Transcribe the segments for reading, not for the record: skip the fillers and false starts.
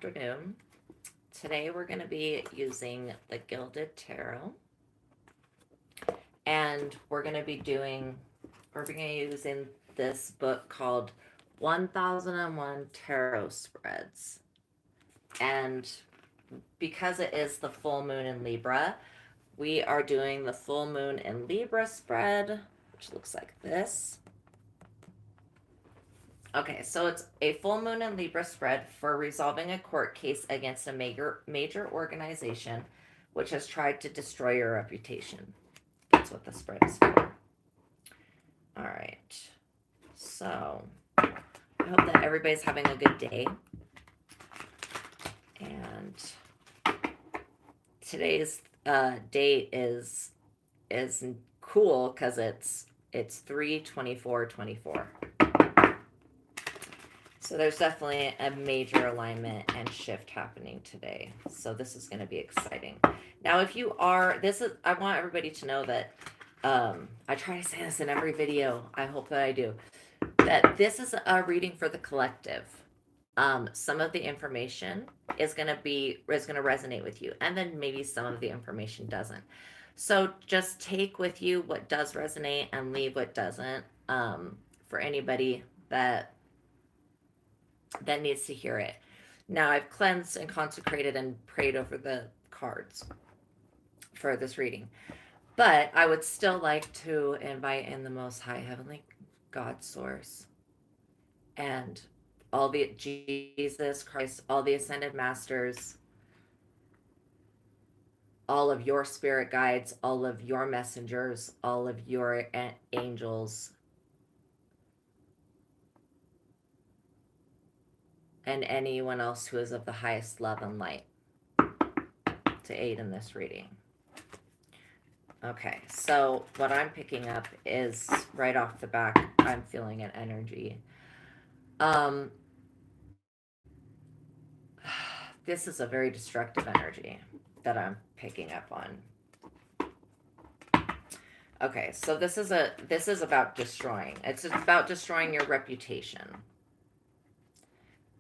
afternoon. Today we're going to be using the Gilded Tarot, and we're going to be using this book called 1001 Tarot Spreads. And because it is the full moon in Libra, we are doing the full moon in Libra spread, which looks like this. Okay, so it's a full moon in Libra spread for resolving a court case against a major organization which has tried to destroy your reputation. That's what the spread is for. All right. So I hope that everybody's having a good day. And today's date is cool because it's 3/24/24. So there's definitely a major alignment and shift happening today. So this is going to be exciting. Now, if you are, I want everybody to know that I try to say this in every video. I hope that I do. That this is a reading for the collective. Some of the information is going to resonate with you, and then maybe some of the information doesn't. So just take with you what does resonate and leave what doesn't. For anybody that needs to hear it. Now I've cleansed and consecrated and prayed over the cards for this reading. But I would still like to invite in the Most High Heavenly God Source and all the Jesus Christ, all the Ascended Masters, all of your spirit guides, all of your messengers, all of your angels, and anyone else who is of the highest love and light to aid in this reading. Okay, so what I'm picking up is right off the back, I'm feeling an energy. This is a very destructive energy that I'm picking up on. Okay, so this is about destroying. It's about destroying your reputation.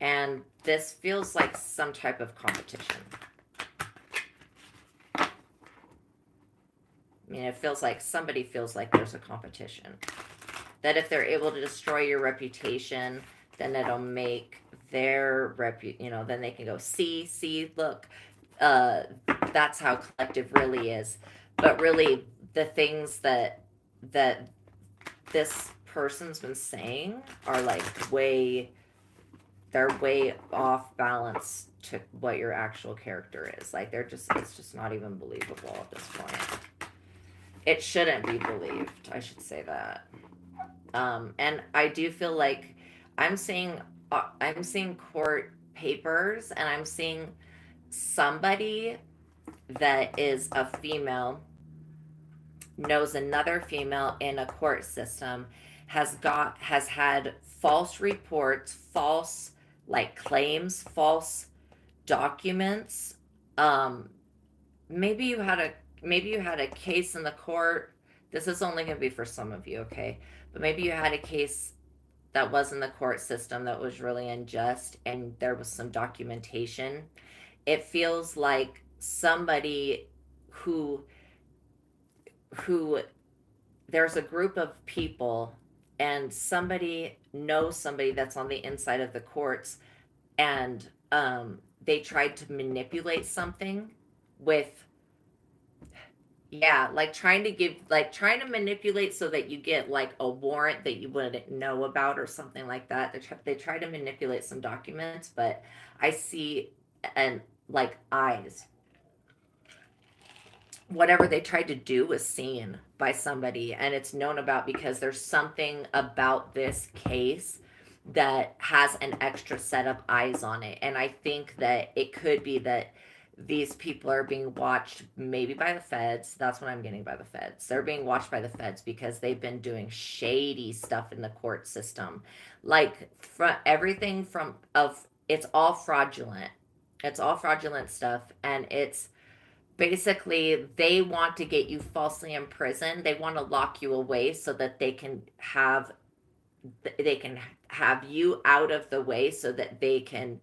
And this feels like some type of competition. I mean, it feels like somebody feels like there's a competition. That if they're able to destroy your reputation, then it'll make their then they can go, see, look, that's how collective really is. But really, the things that this person's been saying are like they're way off balance to what your actual character is. Like it's just not even believable at this point. It shouldn't be believed, I should say that. And I do feel like I'm seeing court papers, and I'm seeing somebody that is a female knows another female in a court system has had false reports, false claims, false documents. Maybe you had a case in the court. This is only going to be for some of you, okay? But maybe you had a case that was in the court system that was really unjust, and there was some documentation. It feels like somebody who there's a group of people, and somebody knows somebody that's on the inside of the courts, and they tried to manipulate something with trying to manipulate so that you get like a warrant that you wouldn't know about or something like that. They try to manipulate some documents, but I see eyes. Whatever they tried to do was seen by somebody, and it's known about because there's something about this case that has an extra set of eyes on it. And I think that it could be that these people are being watched maybe by the feds. That's what I'm getting, by the feds. They're being watched by the feds because they've been doing shady stuff in the court system. It's all fraudulent. It's all fraudulent stuff, and it's basically they want to get you falsely imprisoned. They want to lock you away so that they can have you out of the way, so that they can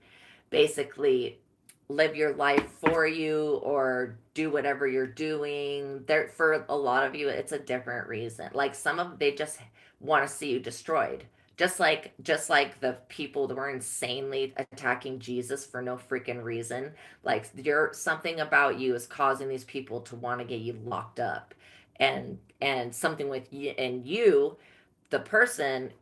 basically live your life for you or do whatever you're doing. There, for a lot of you, it's a different reason. Like some of they just want to see you destroyed. Just like the people that were insanely attacking Jesus for no freaking reason. Like you're something about you is causing these people to want to get you locked up. And something with you and you, the person,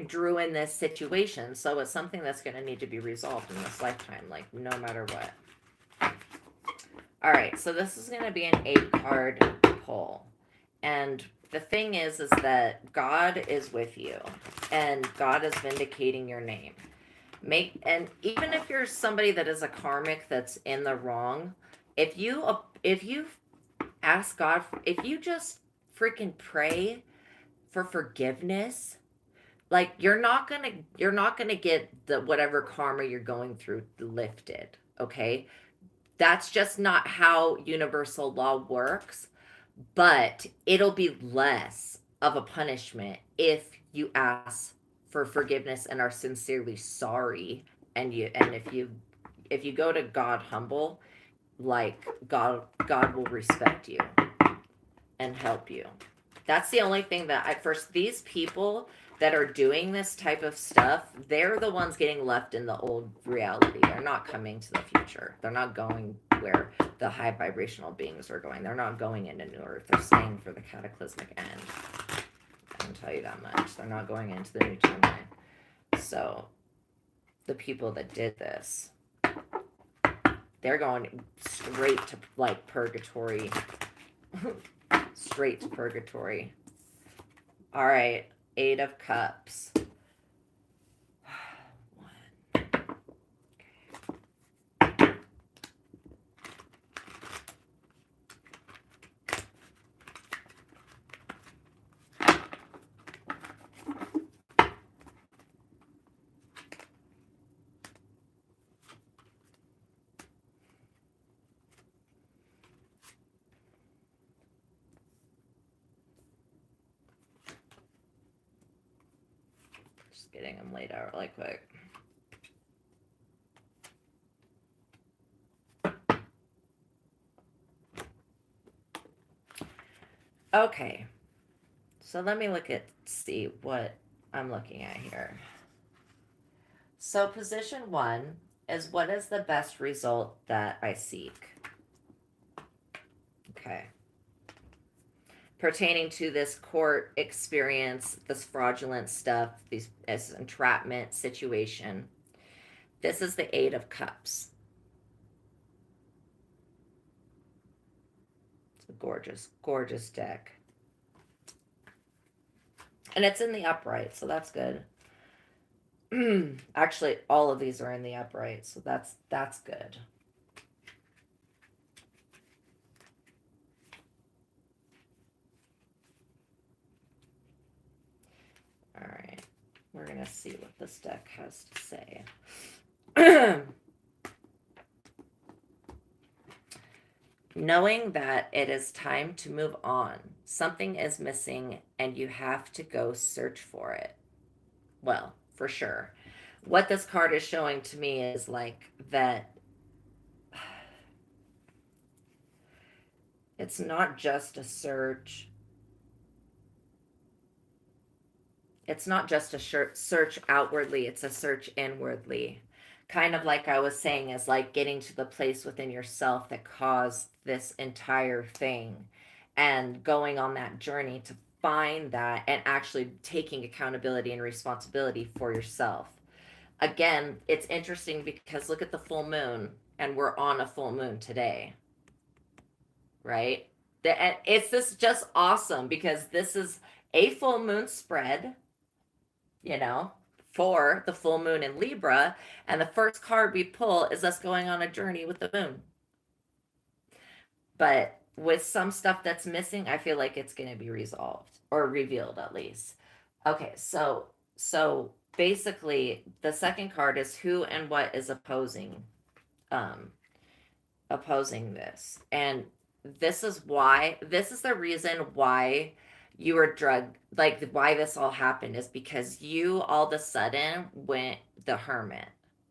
drew in this situation. So it's something that's going to need to be resolved in this lifetime, like no matter what. All right, so this is going to be an 8-card pull. And the thing is that God is with you and God is vindicating your name. And even if you're somebody that is a karmic that's in the wrong, if you ask God, if you just freaking pray for forgiveness, like you're not gonna get the whatever karma you're going through lifted. Okay, that's just not how universal law works, but it'll be less of a punishment if you ask for forgiveness and are sincerely sorry. And if you go to God humble, like God will respect you and help you. That's the only thing that at first these people that are doing this type of stuff, they're the ones getting left in the old reality. They're not coming to the future. They're not going where the high vibrational beings are going. They're not going into New Earth. They're staying for the cataclysmic end. I can tell you that much. They're not going into the new timeline. So the people that did this, they're going straight to like purgatory. Straight to purgatory. All right, 8 of Cups. Just getting them laid out really quick. Okay, so let me see what I'm looking at here. So position 1 is what is the best result that I seek? Okay. Pertaining to this court experience, this fraudulent stuff, this entrapment situation. This is the 8 of Cups. It's a gorgeous, gorgeous deck. And it's in the upright, so that's good. Actually, all of these are in the upright, so that's good. All right, we're gonna see what this deck has to say. Knowing that it is time to move on. Something is missing and you have to go search for it. Well, for sure. What this card is showing to me is like that it's not just a search. It's not just a search outwardly, it's a search inwardly. Kind of like I was saying, is like getting to the place within yourself that caused this entire thing and going on that journey to find that and actually taking accountability and responsibility for yourself. Again, it's interesting because look at the full moon, and we're on a full moon today, right? And it's just awesome because this is a full moon spread, for the full moon in Libra. And the first card we pull is us going on a journey with the moon. But with some stuff that's missing, I feel like it's going to be resolved or revealed at least. Okay, so basically the second card is who and what is opposing this. And this is the reason why you were drugged, like why this all happened is because you all of a sudden went the hermit.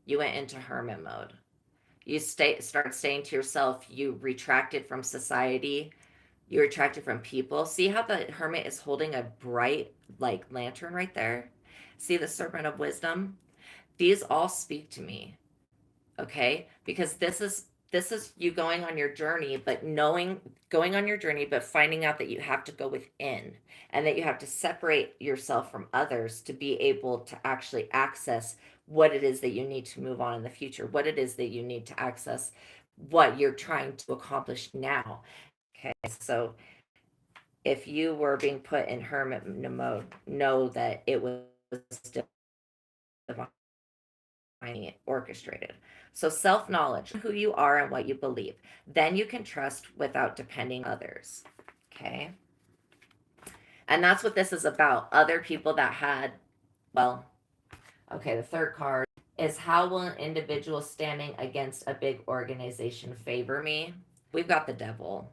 You went into hermit mode. You started staying to yourself. You retracted from society. You retracted from people. See how the hermit is holding a bright, like, lantern right there? See the serpent of wisdom? These all speak to me, okay? Because this is you going on your journey, but knowing going on your journey, but finding out that you have to go within and that you have to separate yourself from others to be able to actually access what it is that you need to move on in the future, what it is that you need to access, what you're trying to accomplish now. Okay, so if you were being put in hermit mode, know that it was divinely orchestrated. So self knowledge, who you are and what you believe. Then you can trust without depending on others. Okay. And that's what this is about. Other people that had, well, okay, the third card is how will an individual standing against a big organization favor me? We've got the devil.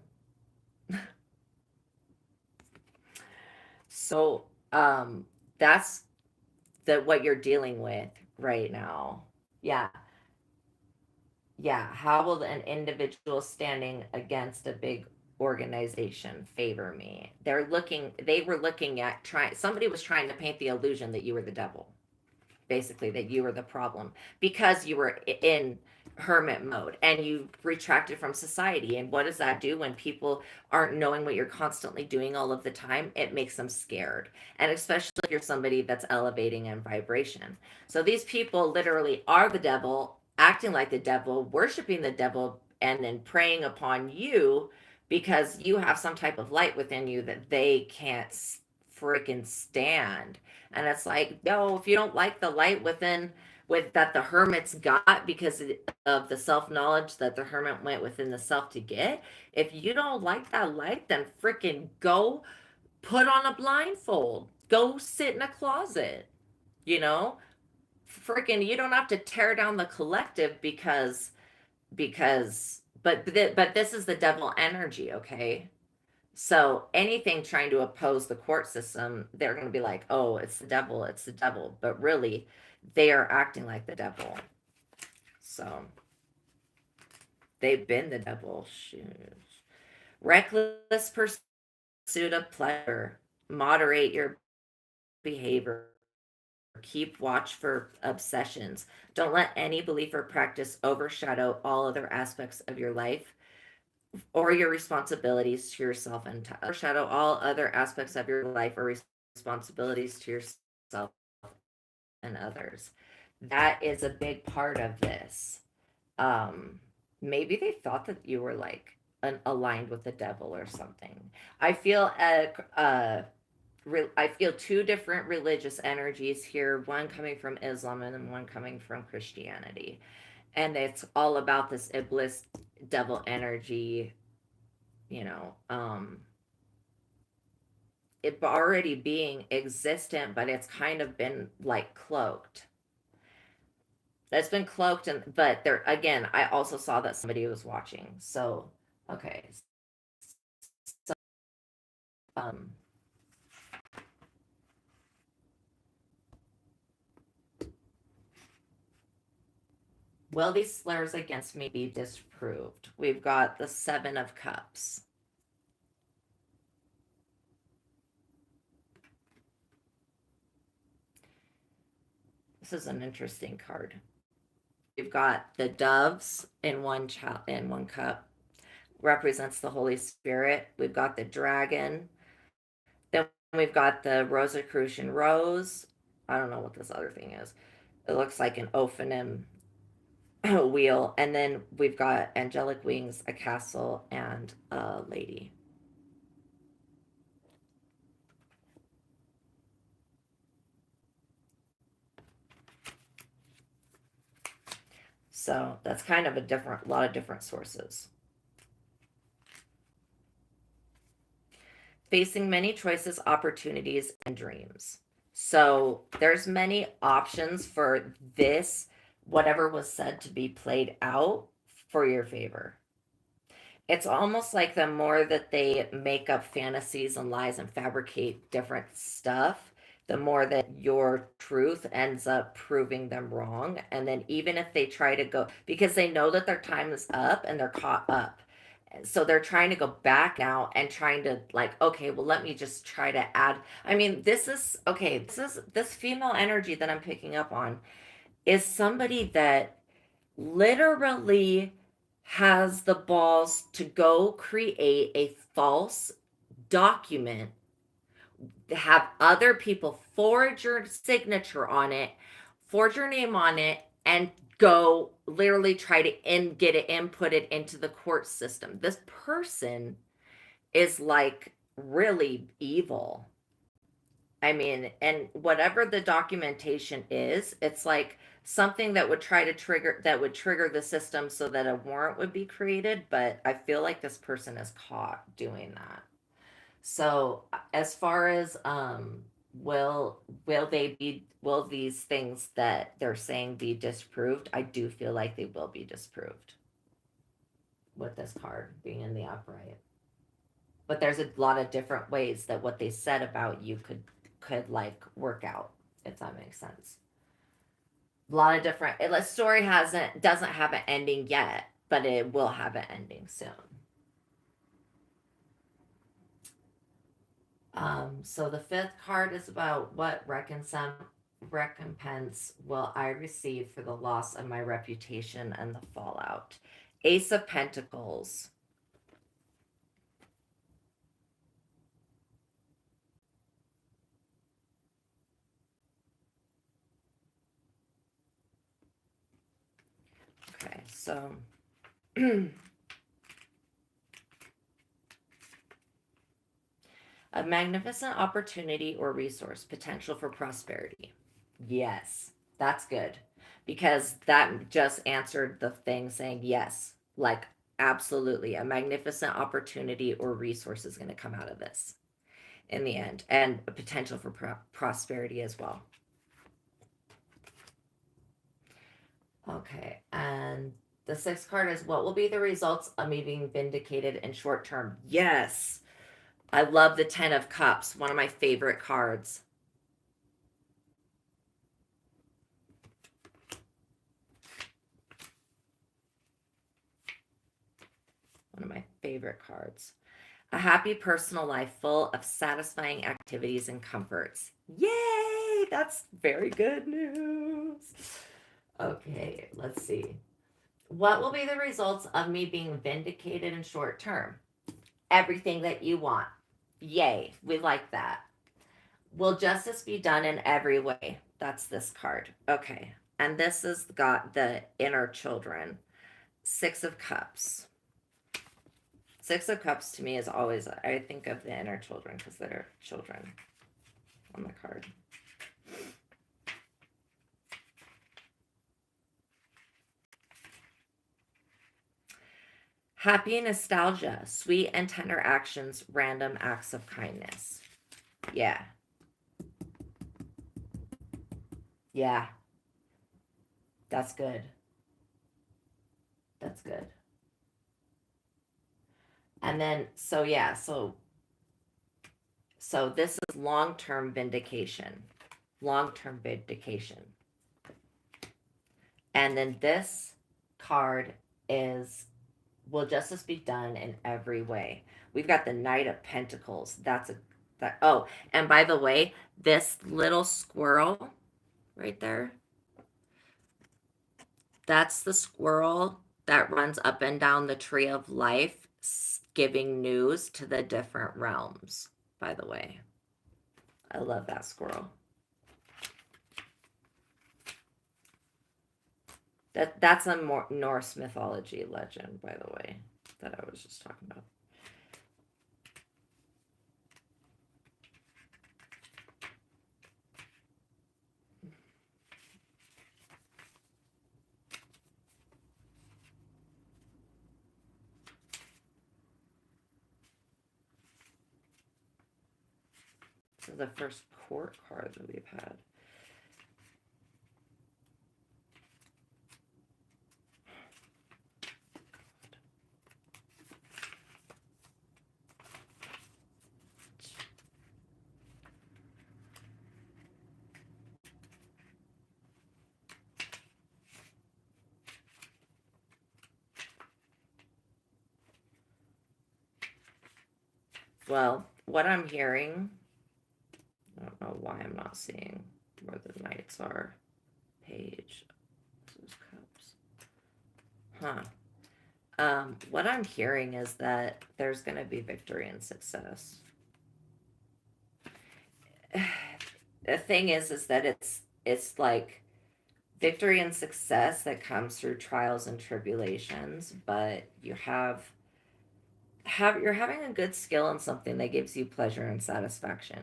So that's what you're dealing with right now. Yeah. Yeah. How will an individual standing against a big organization favor me? They were looking at somebody was trying to paint the illusion that you were the devil, basically, that you were the problem because you were in hermit mode and you retracted from society. And what does that do when people aren't knowing what you're constantly doing all of the time? It makes them scared. And especially if you're somebody that's elevating in vibration. So these people literally are the devil, acting like the devil, worshiping the devil, and then preying upon you because you have some type of light within you that they can't freaking stand. And it's like, no, if you don't like the light within with that the hermit's got because of the self-knowledge that the hermit went within the self to get, if you don't like that light, then freaking go put on a blindfold. Go sit in a closet, you know? Freaking you don't have to tear down the collective but this is the devil energy, okay? So anything trying to oppose the court system, they're going to be like, oh, it's the devil, it's the devil. But really, they are acting like the devil. So they've been the devil. Shoot. Reckless pursuit of pleasure. Moderate your behavior. Keep watch for obsessions. Don't let any belief or practice overshadow all other aspects of your life or your responsibilities to yourself and to overshadow all other aspects of your life or responsibilities to yourself and others. That is a big part of this. Um, Maybe they thought that you were like aligned with the devil or something. I feel I feel two different religious energies here, one coming from Islam and then one coming from Christianity. And it's all about this Iblis devil energy, you know, it already being existent, but it's kind of been like cloaked. It's been cloaked, and but there again, I also saw that somebody was watching. So okay, so um, will these slurs against me be disproved? We've got the Seven of Cups. This is an interesting card. We've got the doves in one cup, represents the Holy Spirit. We've got the dragon. Then we've got the Rosicrucian rose. I don't know what this other thing is. It looks like an Ophanim wheel. And then we've got angelic wings, a castle, and a lady. So that's kind of a lot of different sources. Facing many choices, opportunities, and dreams. So there's many options for this, whatever was said to be played out for your favor. It's almost like the more that they make up fantasies and lies and fabricate different stuff, the more that your truth ends up proving them wrong. And then even if they try to go, because they know that their time is up and they're caught up. So they're trying to go back now and trying to like, okay, well, let me just try to add. I mean, this is okay. This female energy that I'm picking up on is somebody that literally has the balls to go create a false document, have other people forge your signature on it, forge your name on it, and go literally try to get it inputted into the court system. This person is like really evil. I mean, and whatever the documentation is, it's like something that would try to trigger the system so that a warrant would be created, but I feel like this person is caught doing that. So as far as will these things that they're saying be disproved? I do feel like they will be disproved with this card being in the upright. But there's a lot of different ways that what they said about you could like work out, if that makes sense. A lot of different. The story doesn't have an ending yet, but it will have an ending soon. So the fifth card is about what recompense will I receive for the loss of my reputation and the fallout. Ace of Pentacles. Okay, so a magnificent opportunity or resource, potential for prosperity. Yes, that's good. Because that just answered the thing saying yes, like absolutely a magnificent opportunity or resource is going to come out of this in the end, and a potential for prosperity as well. Okay, and the sixth card is what will be the results of me being vindicated in short term? Yes. I love the 10 of Cups, one of my favorite cards. One of my favorite cards. A happy personal life full of satisfying activities and comforts. Yay! That's very good news. Okay, let's see. What will be the results of me being vindicated in short term? Everything that you want. Yay, we like that. Will justice be done in every way? That's this card. Okay, and this has got the inner children. Six of Cups. Six of Cups to me is always, I think of the inner children because they're children on the card. Happy nostalgia, sweet and tender actions, random acts of kindness. Yeah. Yeah. That's good. That's good. And then, so yeah, so this is long-term vindication. Long-term vindication. And then this card is, will justice be done in every way? We've got the Knight of Pentacles. Oh, and by the way, this little squirrel right there, that's the squirrel that runs up and down the tree of life, giving news to the different realms, by the way. I love that squirrel. That's a more Norse mythology legend, by the way, that I was just talking about. This is the first court card that we've had. Well, what I'm hearing, I don't know why I'm not seeing where the knights are. Page. Cups. What I'm hearing is that there's going to be victory and success. The thing is that it's like victory and success that comes through trials and tribulations, but you're having a good skill in something that gives you pleasure and satisfaction.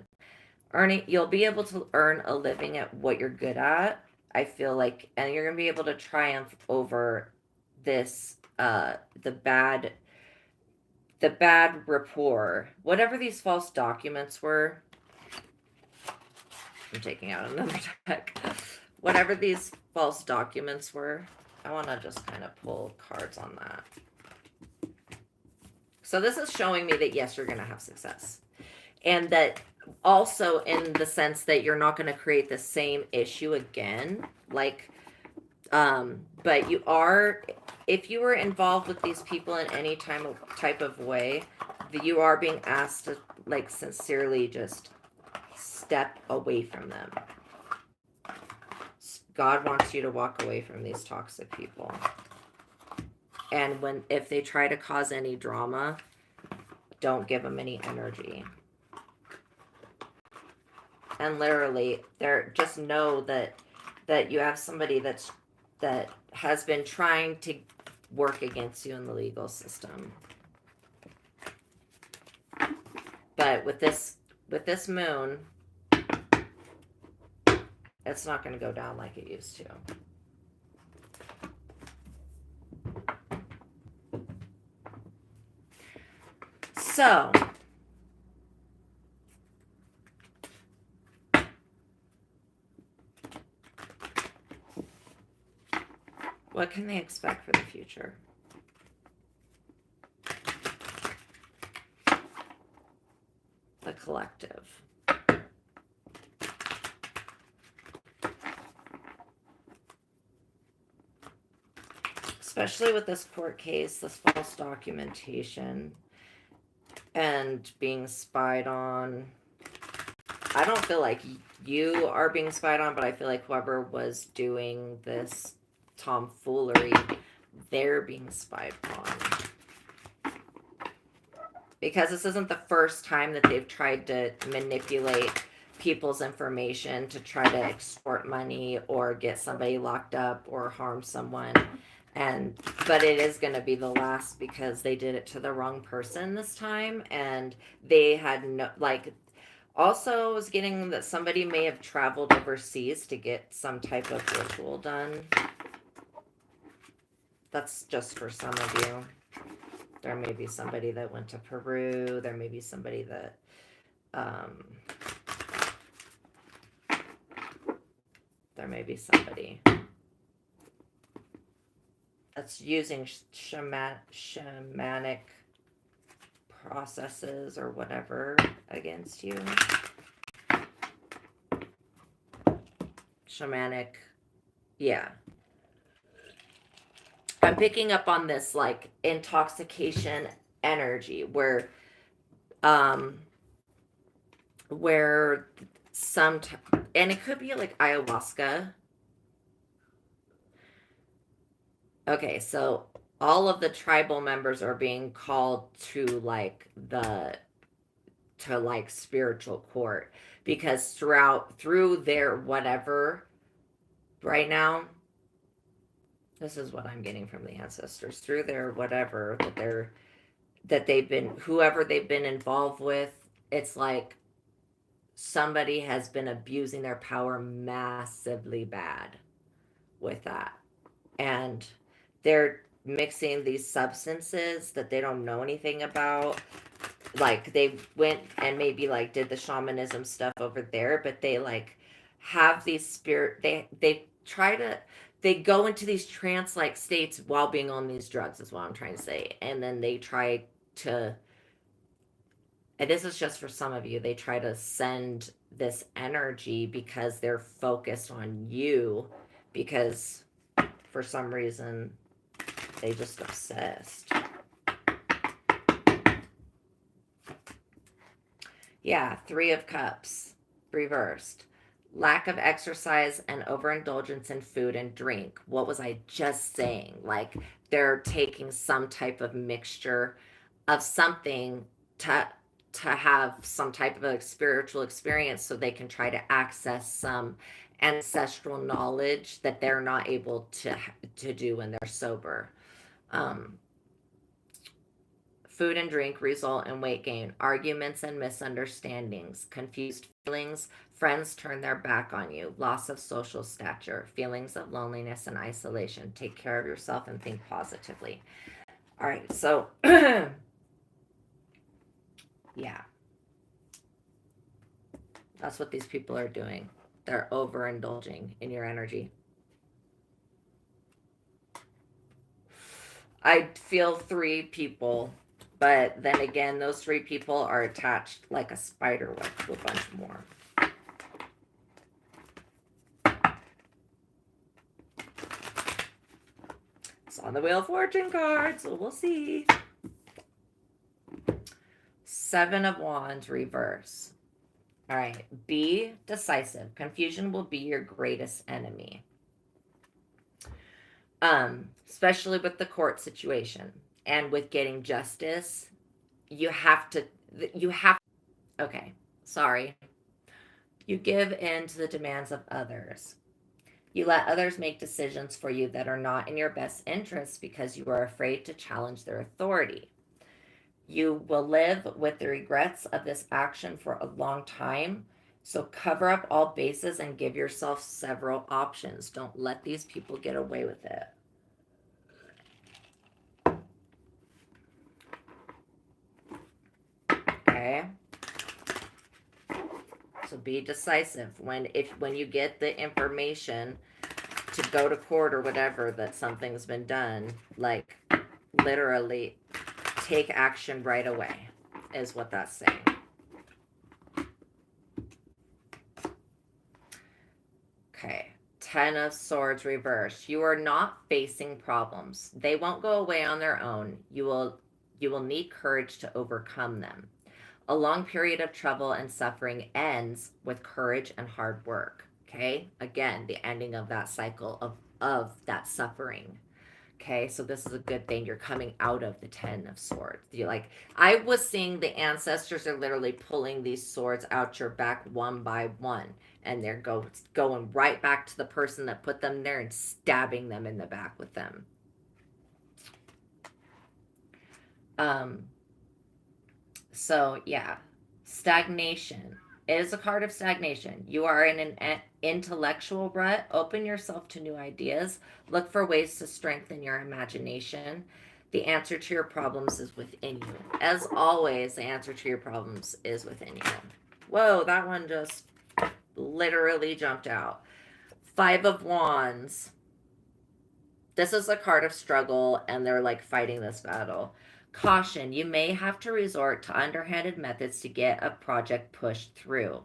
You'll be able to earn a living at what you're good at. I feel like, and you're gonna be able to triumph over this the bad rapport, whatever these false documents were. I'm taking out another deck. Whatever these false documents were, I want to just kind of pull cards on that. So this is showing me that yes, you're going to have success, and that also in the sense that you're not going to create the same issue again. Like, but you are, if you were involved with these people in any type of way, that you are being asked to like sincerely just step away from them. God wants you to walk away from these toxic people. And if they try to cause any drama, don't give them any energy. And literally, just know that you have somebody that has been trying to work against you in the legal system. But with this moon, it's not going to go down like it used to. So, what can they expect for the future? The collective. Especially with this court case, this false documentation, and being spied on. I don't feel like you are being spied on, but I feel like whoever was doing this tomfoolery, they're being spied on. Because this isn't the first time that they've tried to manipulate people's information to try to extort money or get somebody locked up or harm someone. But it is going to be the last because they did it to the wrong person this time, and they had no, like, also I was getting that somebody may have traveled overseas to get some type of ritual done. That's just for some of you. There may be somebody that went to Peru. There may be somebody that there may be somebody that's using shamanic processes or whatever against you. Shamanic, yeah. I'm picking up on this like intoxication energy where and it could be like ayahuasca. Okay, so all of the tribal members are being called to spiritual court because through their whatever right now, this is what I'm getting from the ancestors, through their whatever whoever they've been involved with, it's like somebody has been abusing their power massively bad with that. And they're mixing these substances that they don't know anything about. Like they went and maybe like did the shamanism stuff over there, but they like have these they go into these trance like states while being on these drugs is what I'm trying to say. And then they try to, and this is just for some of you, they try to send this energy because they're focused on you because for some reason they just obsessed. Yeah, Three of Cups, reversed. Lack of exercise and overindulgence in food and drink. What was I just saying? Like they're taking some type of mixture of something to have some type of a spiritual experience so they can try to access some ancestral knowledge that they're not able to do when they're sober. Um, Food and drink result in weight gain, arguments and misunderstandings, confused feelings, friends turn their back on you, loss of social stature, feelings of loneliness and isolation. Take care of yourself and think positively. All right, so yeah, that's what these people are doing. They're overindulging in your energy. I feel 3 people, but then again, those 3 people are attached like a spider web to a bunch more. It's on the Wheel of Fortune card, so we'll see. 7 of Wands, reverse. All right, be decisive. Confusion will be your greatest enemy. Especially with the court situation and with getting justice, you have, okay, sorry. You give in to the demands of others. You let others make decisions for you that are not in your best interests because you are afraid to challenge their authority. You will live with the regrets of this action for a long time. So cover up all bases and give yourself several options. Don't let these people get away with it. Okay? So be decisive. When you get the information to go to court or whatever that something's been done, like literally take action right away is what that's saying. Okay. 10 of Swords reversed. You are not facing problems. They won't go away on their own. You will need courage to overcome them. A long period of trouble and suffering ends with courage and hard work. Okay? Again, the ending of that cycle of that suffering. Okay, so this is a good thing. You're coming out of the 10 of Swords. You're like, I was seeing the ancestors are literally pulling these swords out your back one by one. And they're going right back to the person that put them there and stabbing them in the back with them. So, yeah. Stagnation. It is a card of stagnation. You are in an intellectual rut. Open yourself to new ideas. Look for ways to strengthen your imagination. The answer to your problems is within you. As always, the answer to your problems is within you. Whoa, that one just literally jumped out. 5 of Wands. This is a card of struggle, and they're like fighting this battle. Caution, you may have to resort to underhanded methods to get a project pushed through.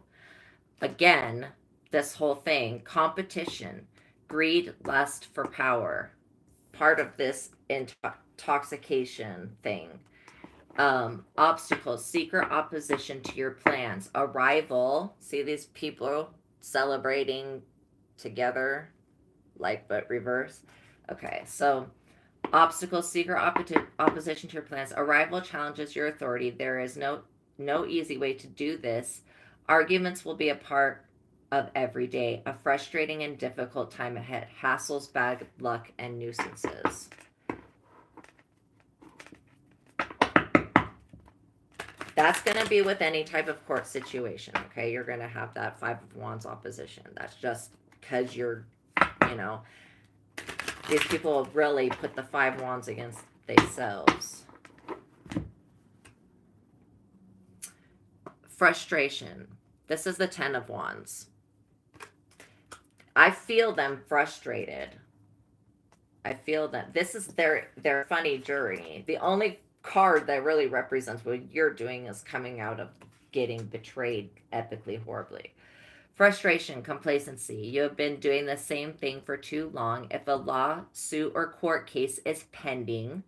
Again, this whole thing, competition, greed, lust for power, part of this intoxication thing. Obstacles, secret opposition to your plans, arrival. See these people celebrating together, like, but reverse. Okay, so obstacles, secret opposition to your plans, arrival challenges your authority. There is no easy way to do this. Arguments will be a part of every day. A frustrating and difficult time ahead. Hassles, bad luck, and nuisances. That's going to be with any type of court situation, okay? You're going to have that 5 of Wands opposition. That's just because you're, these people have really put the 5 Wands against themselves. Frustration. This is the 10 of Wands. I feel them frustrated. I feel that this is their funny journey. The only card that really represents what you're doing is coming out of getting betrayed epically, horribly. Frustration, complacency. You have been doing the same thing for too long. If a lawsuit or court case is pending,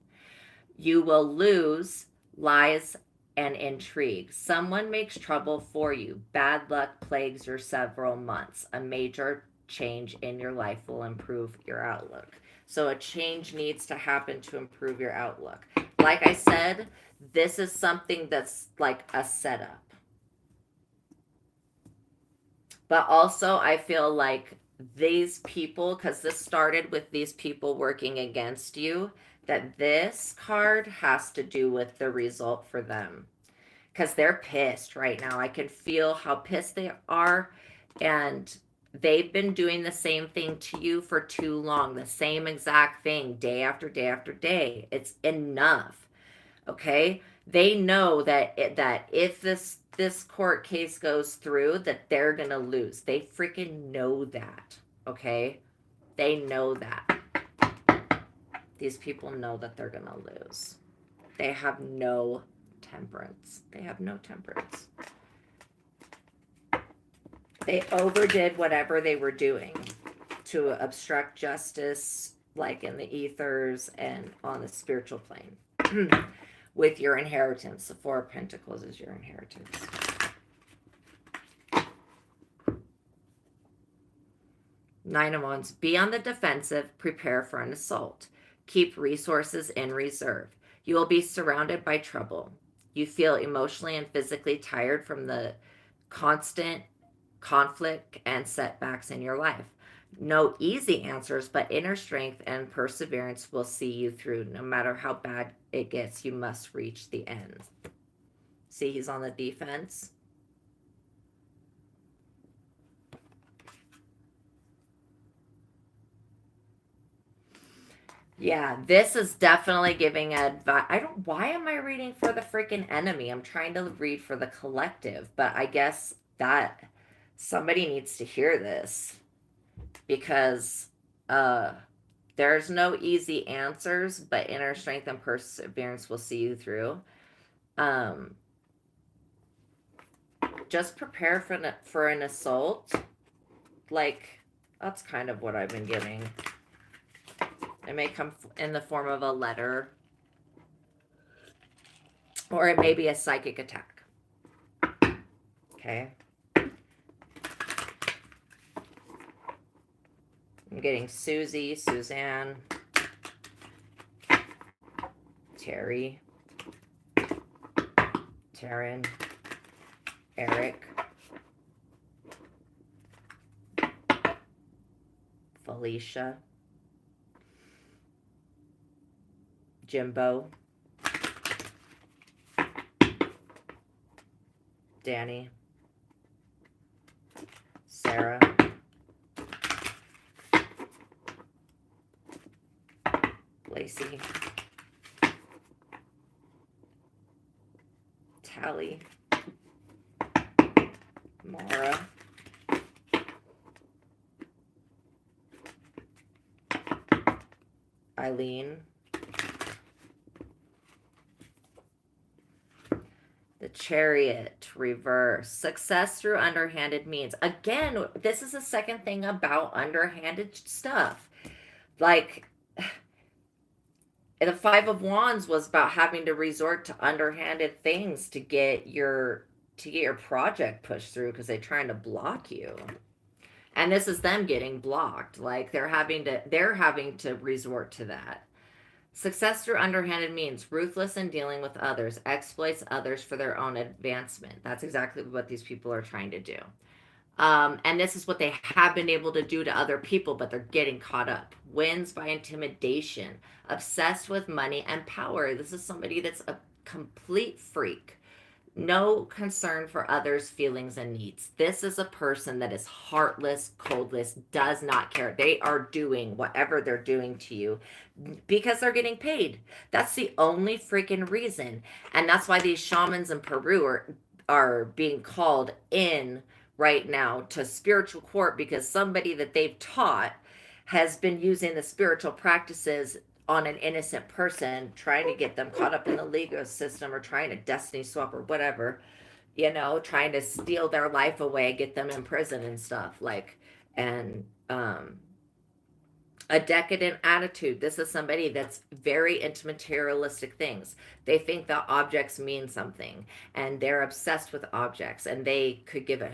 you will lose lies and intrigue. Someone makes trouble for you. Bad luck plagues your several months. A major change in your life will improve your outlook. So a change needs to happen to improve your outlook. Like I said, this is something that's like a setup. But also, I feel like these people, because this started with these people working against you, that this card has to do with the result for them. Because they're pissed right now. I can feel how pissed they are. And they've been doing the same thing to you for too long. The same exact thing, day after day after day. It's enough. Okay, they know that if this court case goes through, that they're gonna lose. They freaking know that. Okay, they know that. These people know that they're gonna lose. They have no temperance. They have no temperance. They overdid whatever they were doing to obstruct justice, like in the ethers and on the spiritual plane. With your inheritance. The Four of Pentacles is your inheritance. Nine of Wands. Be on the defensive. Prepare for an assault. Keep resources in reserve. You will be surrounded by trouble. You feel emotionally and physically tired from the constant conflict and setbacks in your life. No easy answers, but inner strength and perseverance will see you through. No matter how bad it gets, you must reach the end. See, he's on the defense. Yeah, this is definitely giving advice. Why am I reading for the freaking enemy? I'm trying to read for the collective, but I guess that somebody needs to hear this. Because there's no easy answers, but inner strength and perseverance will see you through. Just prepare for an assault. Like, that's kind of what I've been getting. It may come in the form of a letter, or it may be a psychic attack. Okay. I'm getting Susie, Suzanne, Terry, Taryn, Eric, Felicia, Jimbo, Danny, Sarah, Lacey, Tally, Mara, Eileen, the Chariot reverse. Success through underhanded means. Again, this is the second thing about underhanded stuff. Like, the Five of Wands was about having to resort to underhanded things to get your project pushed through because they're trying to block you. And this is them getting blocked. Like, they're having to resort to that. Success through underhanded means ruthless in dealing with others, exploits others for their own advancement. That's exactly what these people are trying to do. And this is what they have been able to do to other people, but they're getting caught up. Wins by intimidation, obsessed with money and power. This is somebody that's a complete freak. No concern for others' feelings and needs. This is a person that is heartless, coldless, does not care. They are doing whatever they're doing to you because they're getting paid. That's the only freaking reason. And that's why these shamans in Peru are being called in right now to spiritual court, because somebody that they've taught has been using the spiritual practices on an innocent person, trying to get them caught up in the legal system, or trying to destiny swap or whatever, trying to steal their life away, get them in prison and stuff. Like, and A decadent attitude. This is somebody that's very into materialistic things. They think that objects mean something and they're obsessed with objects, and they could give a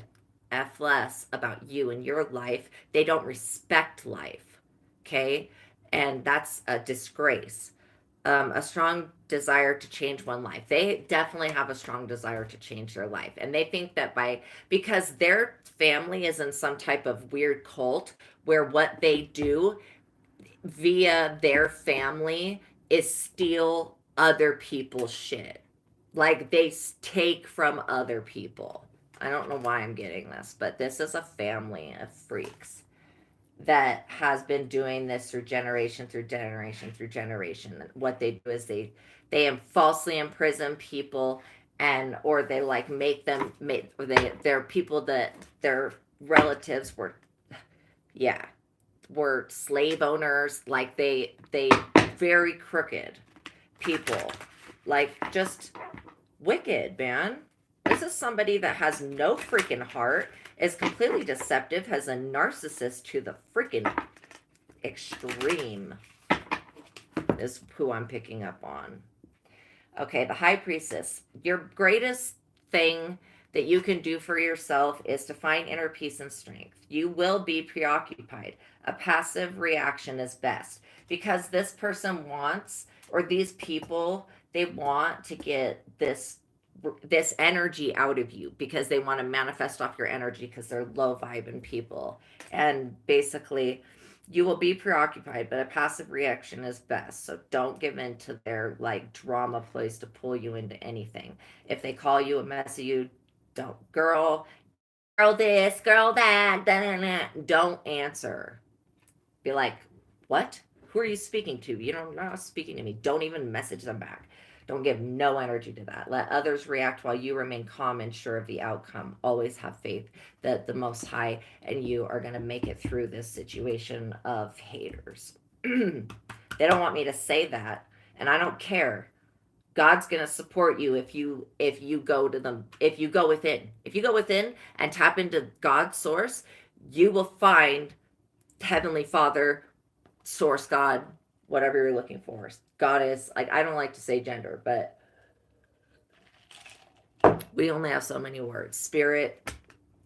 F less about you and your life. They don't respect life. Okay. And that's a disgrace. A strong desire to change one life. They definitely have a strong desire to change their life. And they think that because their family is in some type of weird cult where what they do via their family is steal other people's shit. Like they take from other people. I don't know why I'm getting this, but this is a family of freaks that has been doing this through generation through generation through generation. What they do is they falsely imprison people, and or they like make them make or they're people that their relatives were slave owners. Like they very crooked people, like just wicked, man. This is somebody that has no freaking heart, is completely deceptive, has a narcissist to the freaking extreme, is who I'm picking up on. Okay, the High Priestess. Your greatest thing that you can do for yourself is to find inner peace and strength. You will be preoccupied. A passive reaction is best, because this person wants, or these people, they want to get this energy out of you because they want to manifest off your energy because they're low vibing people. And basically, you will be preoccupied, but a passive reaction is best. So don't give in to their like drama plays to pull you into anything. If they call you a mess of you, don't girl this, girl that, da, da, da. Don't answer. Be like, what? Who are you speaking to? You're not speaking to me. Don't even message them back. Don't give no energy to that. Let others react while you remain calm and sure of the outcome. Always have faith that the Most High and you are going to make it through this situation of haters. They don't want me to say that, and I don't care. God's going to support you if you go to them, if you go within. If you go within and tap into God's source, you will find Heavenly Father, Source God, whatever you're looking for. God is, like, I don't like to say gender, but we only have so many words. Spirit,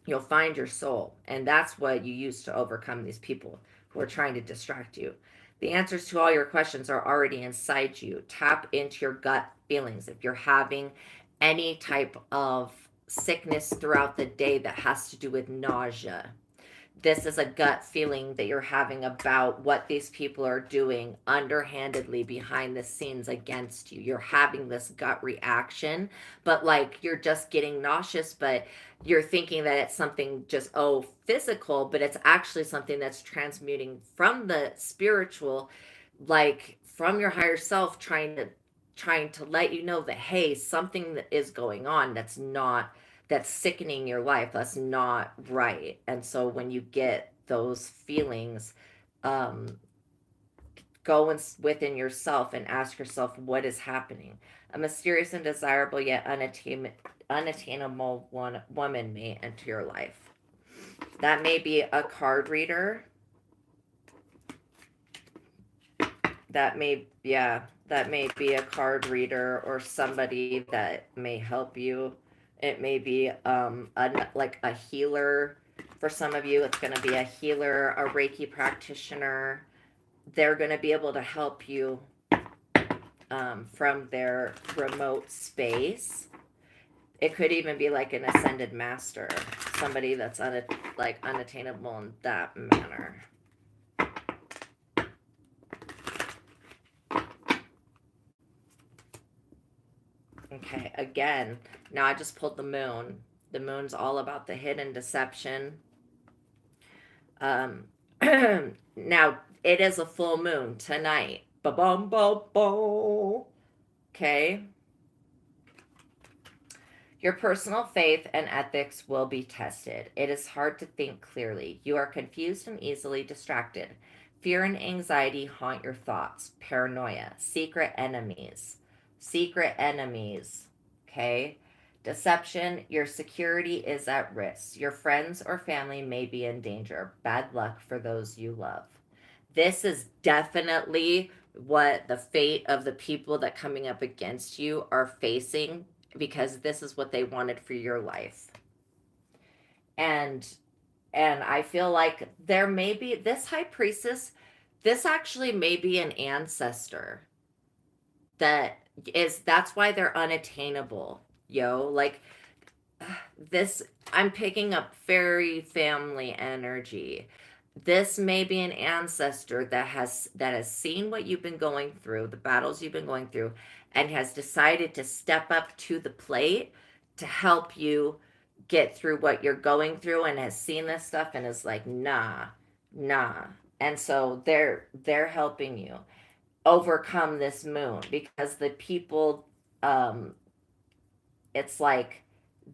you'll find your soul. And that's what you use to overcome these people who are trying to distract you. The answers to all your questions are already inside you. Tap into your gut feelings. If you're having any type of sickness throughout the day that has to do with nausea, this is a gut feeling that you're having about what these people are doing underhandedly behind the scenes against you. You're having this gut reaction, but like you're just getting nauseous, but you're thinking that it's something just, physical, but it's actually something that's transmuting from the spiritual, like from your higher self, trying to let you know that, hey, something that is going on that's sickening your life. That's not right. And so when you get those feelings, go within yourself and ask yourself, what is happening? A mysterious and desirable yet unattainable woman may enter your life. That may be a card reader. That may be a card reader or somebody that may help you. It may be like a healer. For some of you, it's going to be a healer, a Reiki practitioner. They're going to be able to help you from their remote space. It could even be like an ascended master, somebody that's unattainable in that manner. Okay, again, now I just pulled the moon. The moon's all about the hidden deception. Now, it is a full moon tonight. Ba-bum-ba-bum. Okay. Your personal faith and ethics will be tested. It is hard to think clearly. You are confused and easily distracted. Fear and anxiety haunt your thoughts. Paranoia. Secret enemies. Okay? Deception. Your security is at risk. Your friends or family may be in danger. Bad luck for those you love. this is definitely what the fate of the people that coming up against you are facing, because this is what they wanted for your life. And I feel like there may be this high priestess, this actually may be an ancestor that's why they're unattainable, like this. I'm picking up fairy family energy. This may be an ancestor that has seen what you've been going through, the battles you've been going through, and has decided to step up to the plate to help you get through what you're going through, and has seen this stuff and is like, nah. And so they're helping you overcome this moon, because the people, um it's like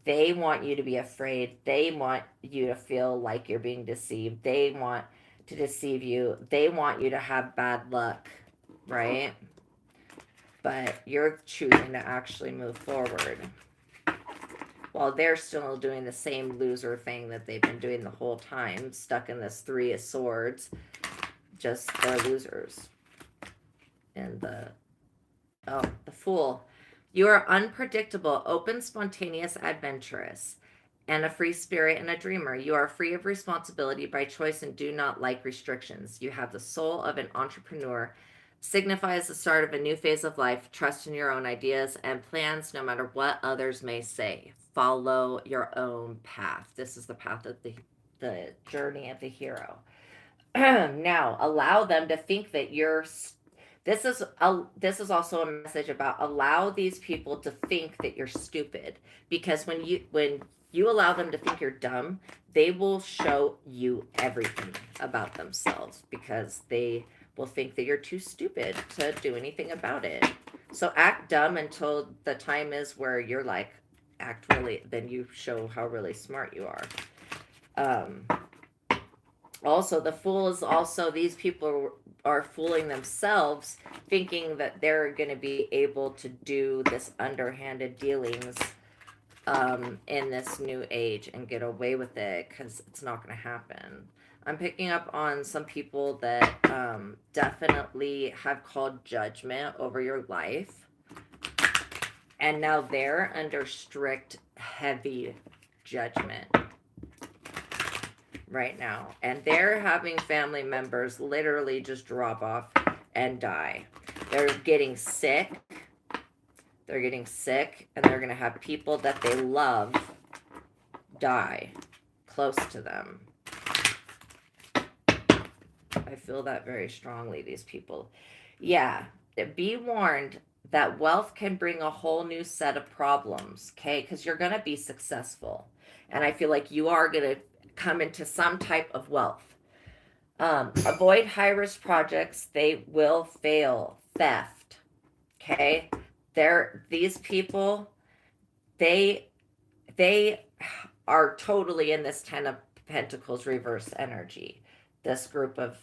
they want you to be afraid, they want you to feel like you're being deceived, they want to deceive you, they want you to have bad luck, right? But you're choosing to actually move forward while they're still doing the same loser thing that they've been doing the whole time, stuck in this 3 of swords. Just they're losers. And the Fool. You are unpredictable, open, spontaneous, adventurous, and a free spirit and a dreamer. You are free of responsibility by choice and do not like restrictions. You have the soul of an entrepreneur. Signifies the start of a new phase of life. Trust in your own ideas and plans, no matter what others may say. Follow your own path. This is the path of the journey of the hero. Now, allow them to think that you're. This is also a message about allow these people to think that you're stupid, because when you allow them to think you're dumb, they will show you everything about themselves, because they will think that you're too stupid to do anything about it. So act dumb until the time is where you're like, act really, then you show how really smart you are. Also, the Fool is also, these people are fooling themselves, thinking that they're going to be able to do this underhanded dealings in this new age and get away with it, because it's not going to happen. I'm picking up on some people that definitely have called judgment over your life, and now they're under strict, heavy judgment right now, and they're having family members literally just drop off and die. They're getting sick, and they're going to have people that they love die close to them. I feel that very strongly, these people. Yeah, be warned that wealth can bring a whole new set of problems, okay? Because you're going to be successful, and I feel like you are going to come into some type of wealth. Avoid high-risk projects. They will fail. Theft. Okay? These people, they are totally in this 10 of Pentacles reverse energy. This group of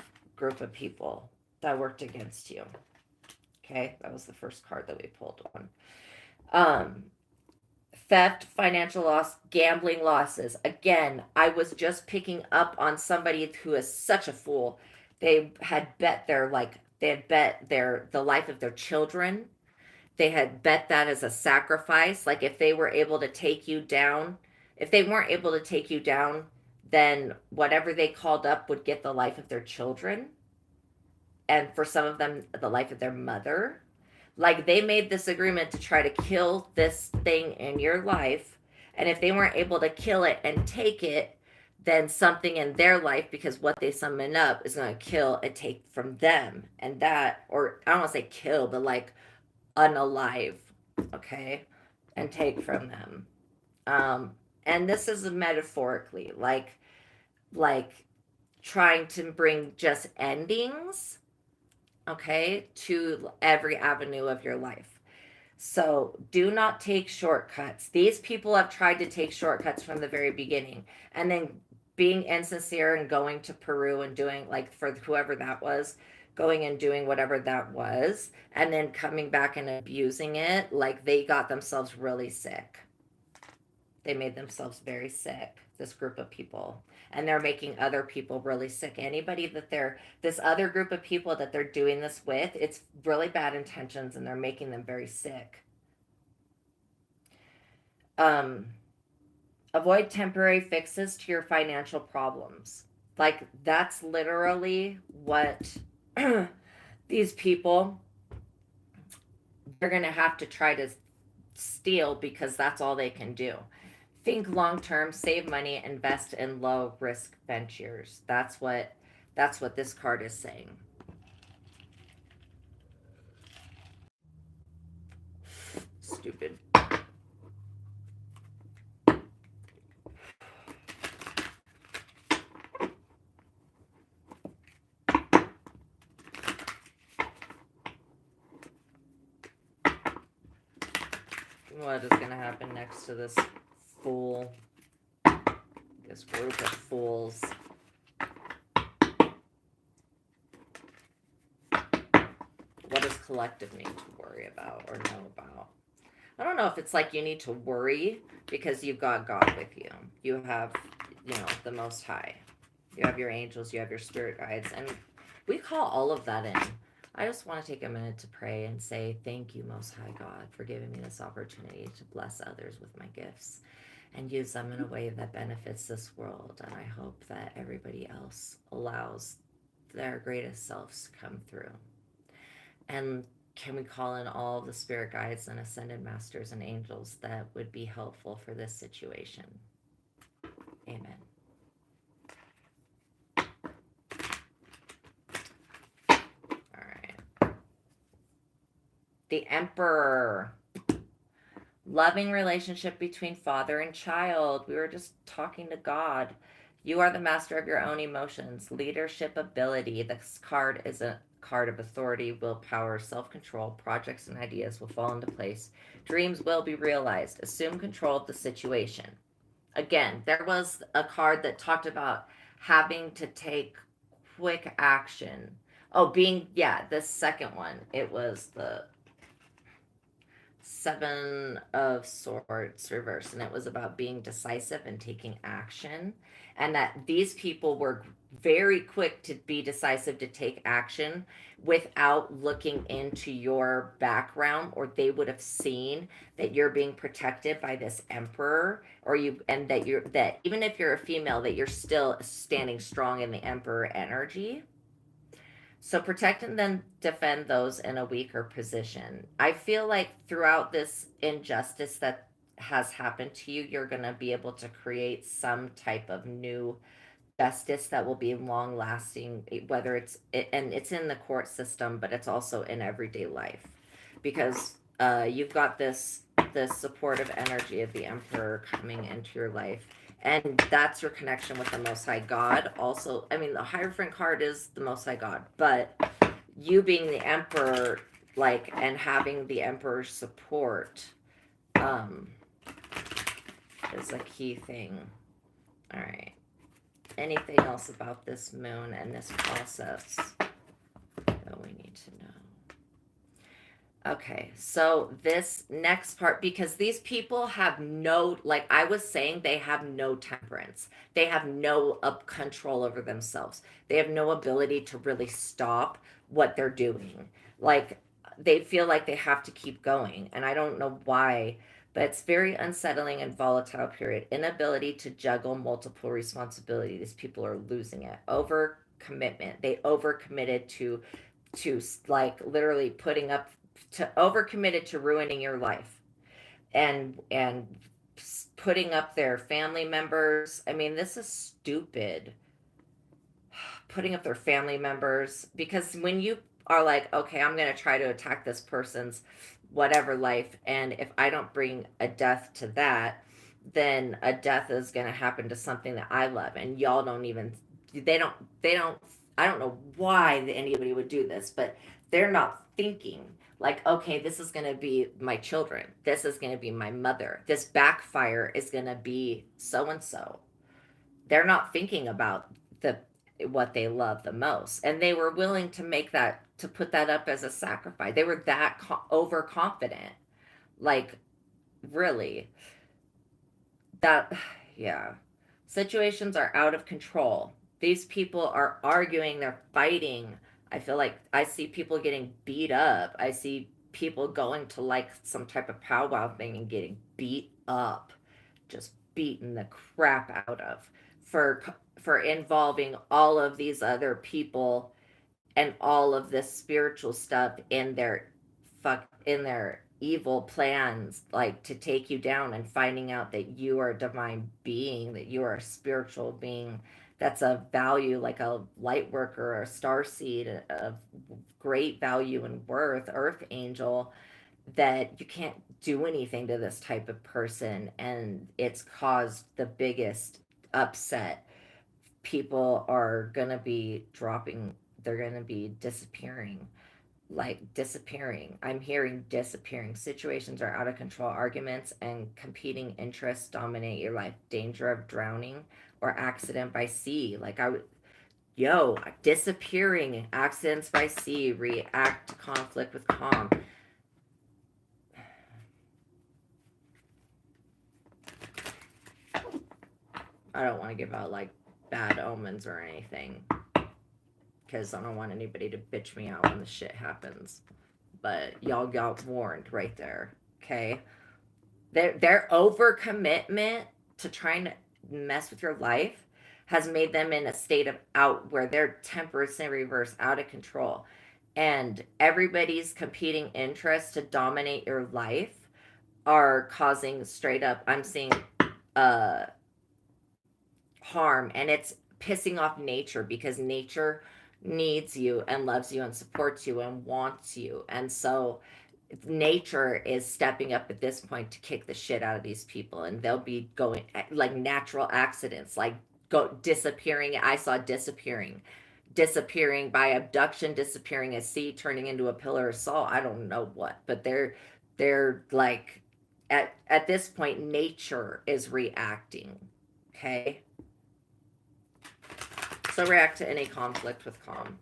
people that worked against you. Okay? That was the first card that we pulled on. Theft, financial loss, gambling losses. Again, I was just picking up on somebody who is such a fool. They had bet the life of their children. They had bet that as a sacrifice. Like, if they were able to take you down, if they weren't able to take you down, then whatever they called up would get the life of their children. And for some of them, the life of their mother. Like, they made this agreement to try to kill this thing in your life. And if they weren't able to kill it and take it, then something in their life, because what they summon up, is going to kill and take from them. And that, or I don't want to say kill, but like unalive, okay? And take from them. And this is metaphorically, like trying to bring just endings, okay, to every avenue of your life. So do not take shortcuts. These people have tried to take shortcuts from the very beginning, and then being insincere and going to Peru and doing, like, for whoever that was, going and doing whatever that was, and then coming back and abusing it. Like, they got themselves really sick. They made themselves very sick, this group of people. And they're making other people really sick. Anybody that this other group of people that they're doing this with, it's really bad intentions and they're making them very sick. Um, Avoid temporary fixes to your financial problems. Like, that's literally what these people, they're going to have to try to steal because that's all they can do. Think long term, save money, invest in low risk ventures. That's what this card is saying. Stupid. What is going to happen next to this fool? This group of fools. What does collective need to worry about or know about? I don't know if it's like you need to worry because you've got God with you. You have, the Most High. You have your angels, you have your spirit guides, and we call all of that in. I just want to take a minute to pray and say thank you, Most High God, for giving me this opportunity to bless others with my gifts and use them in a way that benefits this world. And I hope that everybody else allows their greatest selves to come through. And can we call in all of the spirit guides and ascended masters and angels that would be helpful for this situation? Amen. All right. The Emperor. Loving relationship between father and child. We were just talking to God. You are the master of your own emotions. Leadership ability. This card is a card of authority, willpower, self-control. Projects and ideas will fall into place. Dreams will be realized. Assume control of the situation. Again, there was a card that talked about having to take quick action. Oh, the second one. It was the Seven of Swords reverse, and it was about being decisive and taking action, and that these people were very quick to be decisive to take action without looking into your background, or they would have seen that you're being protected by this emperor, and that even if you're a female, that you're still standing strong in the emperor energy. So protect and then defend those in a weaker position. I feel like throughout this injustice that has happened to you, you're going to be able to create some type of new justice that will be long lasting, whether and it's in the court system, but it's also in everyday life, because you've got this supportive energy of the emperor coming into your life, and that's your connection with the Most High God. Also, I mean, the Hierophant card is the Most High God, but you being the emperor, and having the emperor's support, is a key thing. All right. Anything else about this moon and this process that we need to know? Okay, so this next part, because these people have no, like I was saying, they have no temperance. They have no control over themselves. They have no ability to really stop what they're doing. Like, they feel like they have to keep going, and I don't know why, but it's very unsettling and volatile period. Inability to juggle multiple responsibilities. These people are losing it. Over commitment. They overcommitted to literally overcommitted to ruining your life, and putting up their family members. I mean, this is stupid. Putting up their family members, because when you are like, okay, I'm going to try to attack this person's whatever life, and if I don't bring a death to that, then a death is going to happen to something that I love, and y'all don't even, they don't I don't know why anybody would do this, but they're not thinking like, okay, this is going to be my children, this is going to be my mother, this backfire is going to be so and so. They're not thinking about what they love the most, and they were willing to put that up as a sacrifice. They were that overconfident, like, really. that, yeah. Situations are out of control. These people are arguing, they're fighting. I feel like I see people getting beat up. I see people going to like some type of powwow thing and getting beat up, just beaten the crap out of for for involving all of these other people and all of this spiritual stuff in their evil plans, like to take you down, and finding out that you are a divine being, that you are a spiritual being that's of value, like a light worker or a star seed of great value and worth, earth angel, that you can't do anything to this type of person, and it's caused the biggest upset. People are gonna be dropping, they're gonna be disappearing, like disappearing. I'm hearing disappearing. Situations are out of control. Arguments and competing interests dominate your life. Danger of drowning or accident by sea. Like disappearing, accidents by sea, react to conflict with calm. I don't want to give out like bad omens or anything, because I don't want anybody to bitch me out when the shit happens. But y'all got warned right there, okay? Their overcommitment to trying to mess with your life has made them in a state of out where their temper is in reverse, out of control. And everybody's competing interests to dominate your life are causing straight up, I'm seeing uh harm, and it's pissing off nature, because nature needs you and loves you and supports you and wants you. And so nature is stepping up at this point to kick the shit out of these people, and they'll be going like natural accidents, like go disappearing. I saw disappearing by abduction, disappearing at sea, turning into a pillar of salt. I don't know what, but they're like at this point nature is reacting. Okay, so react to any conflict with calm.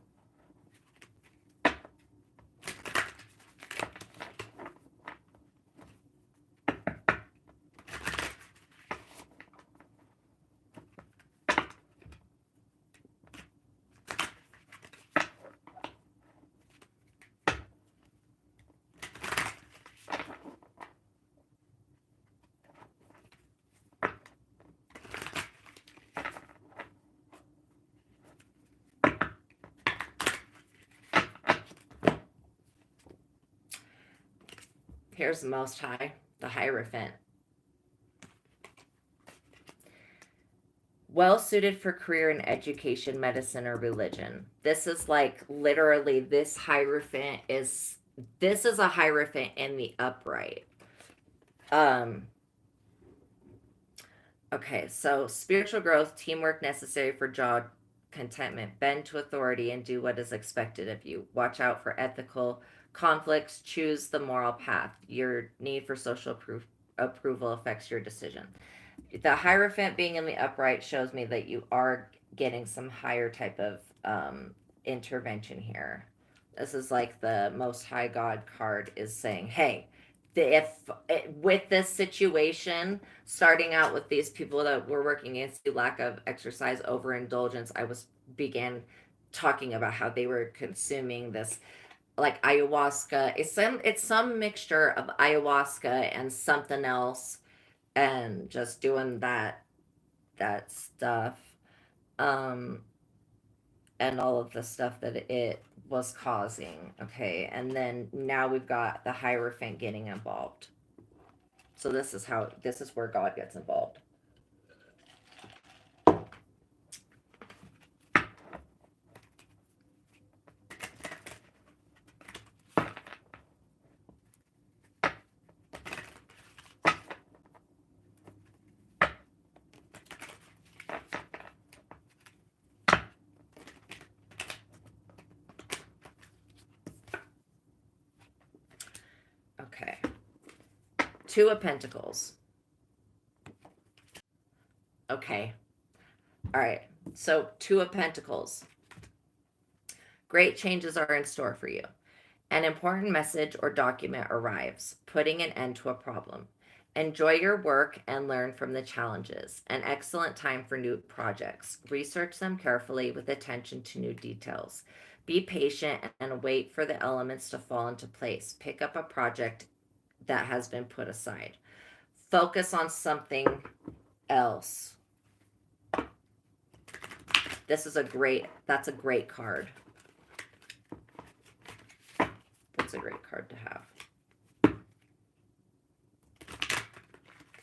Here's the Most High, the Hierophant. Well suited for career in education, medicine, or religion. This is like literally this is a Hierophant in the upright. Okay, so spiritual growth, teamwork necessary for job contentment, bend to authority and do what is expected of you. Watch out for ethical conflicts, choose the moral path. Your need for social approval affects your decision. The Hierophant being in the upright shows me that you are getting some higher type of intervention here. This is like the Most High God card is saying, hey, with this situation, starting out with these people that were working against the lack of exercise, overindulgence, began talking about how they were consuming this like ayahuasca. It's some mixture of ayahuasca and something else, and just doing that stuff, um and all of the stuff that it was causing. Okay, and then now we've got the Hierophant getting involved. So this is where God gets involved. Okay. Two of Pentacles. Okay. All right. So Two of Pentacles. Great changes are in store for you. An important message or document arrives, putting an end to a problem. Enjoy your work and learn from the challenges. An excellent time for new projects. Research them carefully with attention to new details. Be patient and wait for the elements to fall into place. Pick up a project that has been put aside. Focus on something else. That's a great card. That's a great card to have.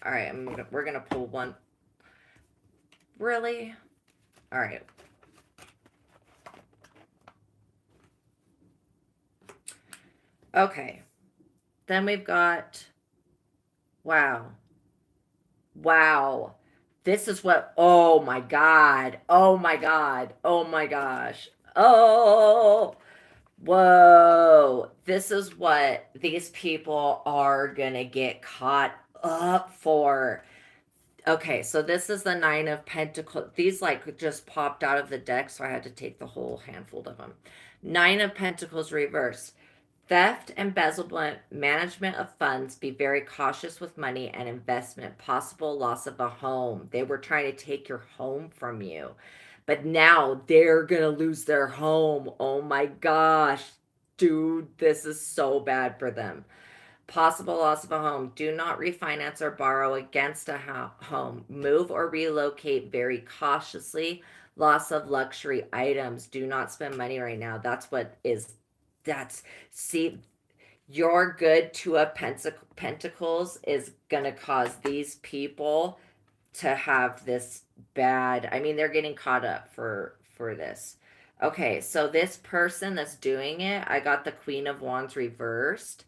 All right, we're going to pull one. Really? All right. Okay. Then we've got, wow. Wow. This is what, oh my God. Oh my God. Oh my gosh. Oh, whoa. This is what these people are going to get caught up for. Okay, so this is the Nine of Pentacles. These like just popped out of the deck, so I had to take the whole handful of them. Nine of Pentacles reversed. Theft, embezzlement, management of funds. Be very cautious with money and investment. Possible loss of a home. They were trying to take your home from you, but now they're going to lose their home. Oh my gosh. Dude, this is so bad for them. Possible loss of a home. Do not refinance or borrow against a home. Move or relocate very cautiously. Loss of luxury items. Do not spend money right now. See, your good Two of Pentacles is going to cause these people to have this bad, I mean, they're getting caught up for this. Okay, so this person that's doing it, I got the Queen of Wands reversed.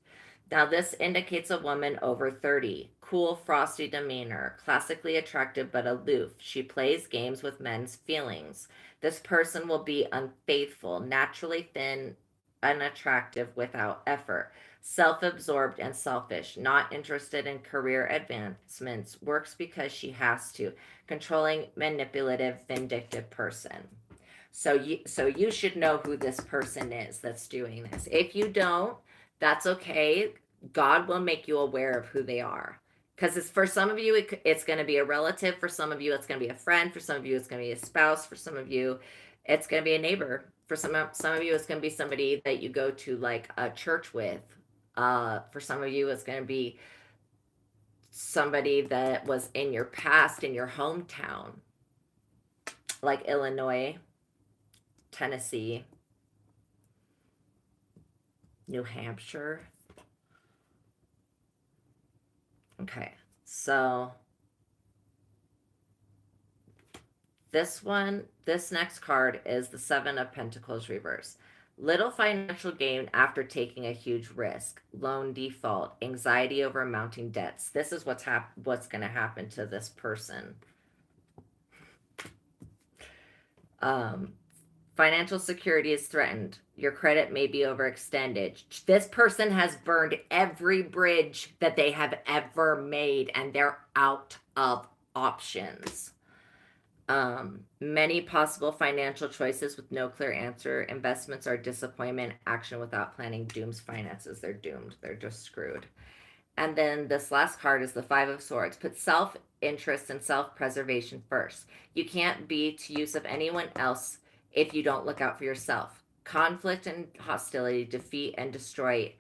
Now, this indicates a woman over 30. Cool, frosty demeanor. Classically attractive but aloof. She plays games with men's feelings. This person will be unfaithful, naturally thin, unattractive without effort. Self-absorbed and selfish. Not interested in career advancements. Works because she has to. Controlling, manipulative, vindictive person. So you should know who this person is that's doing this. If you don't, that's okay. God will make you aware of who they are. Because it's for some of you, it's going to be a relative. For some of you, it's going to be a friend. For some of you, it's going to be a spouse. For some of you, it's going to be a neighbor. For some of you, it's going to be somebody that you go to like a church with. For some of you, it's going to be somebody that was in your past, in your hometown, like Illinois, Tennessee, New Hampshire. Okay, so this next card is the Seven of Pentacles reverse. Little financial gain after taking a huge risk. Loan default. Anxiety over mounting debts. This is what's going to happen to this person. Financial security is threatened. Your credit may be overextended. This person has burned every bridge that they have ever made, and they're out of options. Many possible financial choices with no clear answer. Investments are disappointment. Action without planning dooms finances. They're doomed. They're just screwed. And then this last card is the Five of Swords. Put self-interest and self-preservation first. You can't be to use of anyone else if you don't look out for yourself. Conflict and hostility defeat and destroy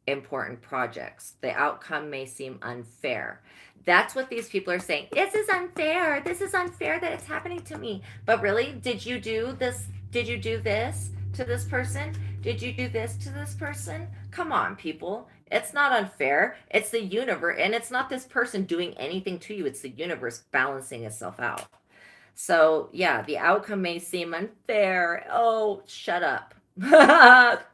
important projects. The outcome may seem unfair. That's what these people are saying. This is unfair. This is unfair that it's happening to me. But really, did you do this? Did you do this to this person? Did you do this to this person? Come on, people. It's not unfair. It's the universe. And it's not this person doing anything to you. It's the universe balancing itself out. So, yeah, the outcome may seem unfair. Oh, shut up.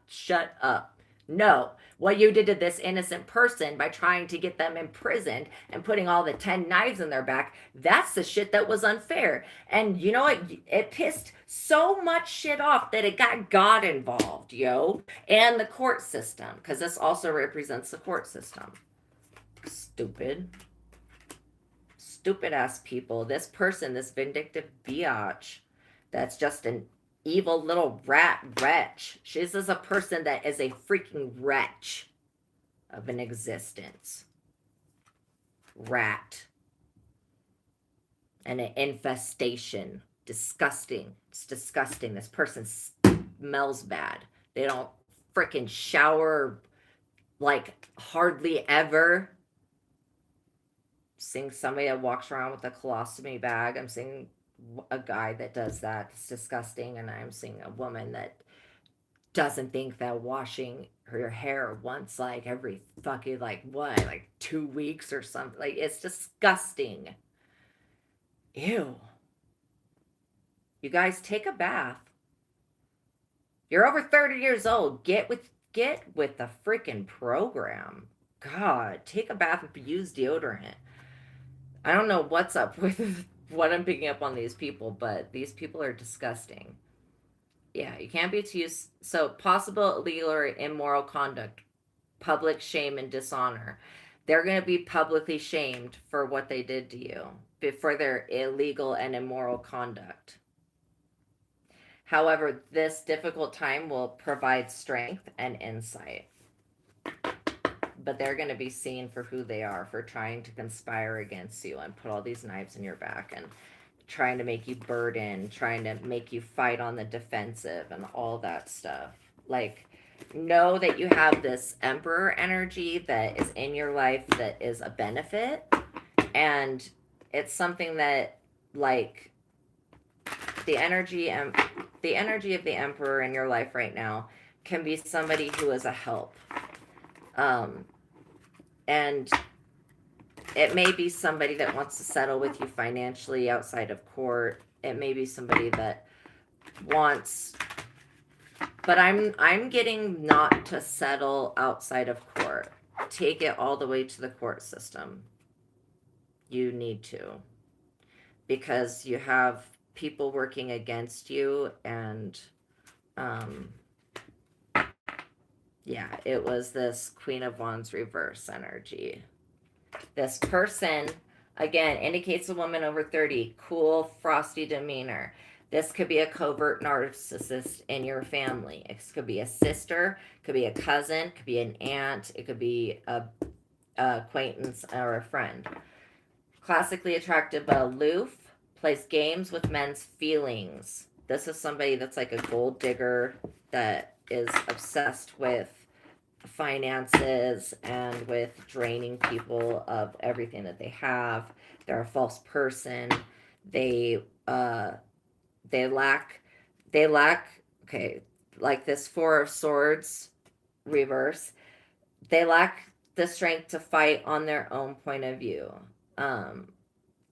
Shut up. No, what you did to this innocent person by trying to get them imprisoned and putting all the 10 knives in their back, that's the shit that was unfair. And you know what? It pissed so much shit off that it got God involved, yo. And the court system, because this also represents the court system. Stupid ass people. This person, this vindictive biatch, that's just an evil little wretch. This is a person that is a freaking wretch of an existence. rat and an infestation. Disgusting. It's disgusting. This person smells bad. They don't freaking shower like hardly ever. Seeing somebody that walks around with a colostomy bag. I'm seeing a guy that does that. It's disgusting. And I'm seeing a woman that doesn't think that washing her hair once like every fucking like 2 weeks or something. Like, it's disgusting. Ew. You guys, take a bath. You're over 30 years old. Get with the freaking program. God, take a bath and use deodorant. I don't know what's up with what I'm picking up on these people, but these people are disgusting. Yeah, you can't be too. So, possible illegal or immoral conduct, public shame and dishonor. They're going to be publicly shamed for what they did to you, for their illegal and immoral conduct. However, this difficult time will provide strength and insight. But they're going to be seen for who they are, for trying to conspire against you and put all these knives in your back and trying to make you burden, trying to make you fight on the defensive and all that stuff. Like, know that you have this emperor energy that is in your life that is a benefit. And it's something that, like, the energy of the emperor in your life right now can be somebody who is a help. And it may be somebody that wants to settle with you financially outside of court. It may be somebody that wants, but I'm getting not to settle outside of court. Take it all the way to the court system. You need to, because you have people working against you, and yeah, it was this Queen of Wands reverse energy. This person, again, indicates a woman over 30, cool, frosty demeanor. This could be a covert narcissist in your family. It could be a sister, could be a cousin, could be an aunt, it could be a acquaintance or a friend. Classically attractive but aloof, plays games with men's feelings. This is somebody that's like a gold digger that is obsessed with finances and with draining people of everything that they have. They're a false person. They lack okay, like this Four of Swords reverse. They lack the strength to fight on their own point of view.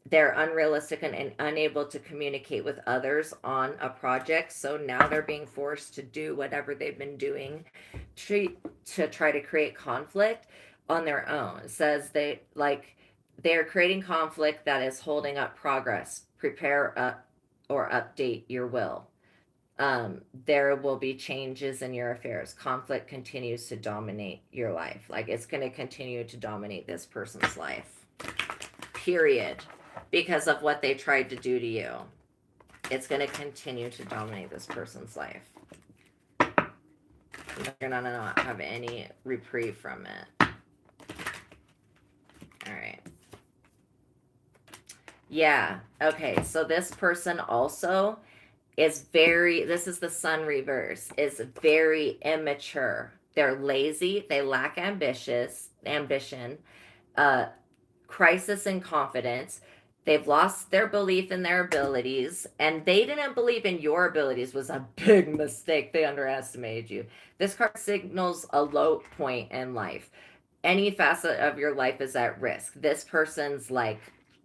They're unrealistic and unable to communicate with others on a project. So now they're being forced to do whatever they've been doing to try to create conflict on their own. It says they're creating conflict that is holding up progress. Prepare or update your will. There will be changes in your affairs. Conflict continues to dominate your life. Like, it's going to continue to dominate this person's life. Period. Because of what they tried to do to you. It's going to continue to dominate this person's life. You're not going to have any reprieve from it. All right. Yeah. Okay. So this person also is this is the Sun reverse, is very immature. They're lazy. They lack ambition, crisis in confidence. They've lost their belief in their abilities, and they didn't believe in your abilities was a big mistake. They underestimated you. This card signals a low point in life. Any facet of your life is at risk. This person's like,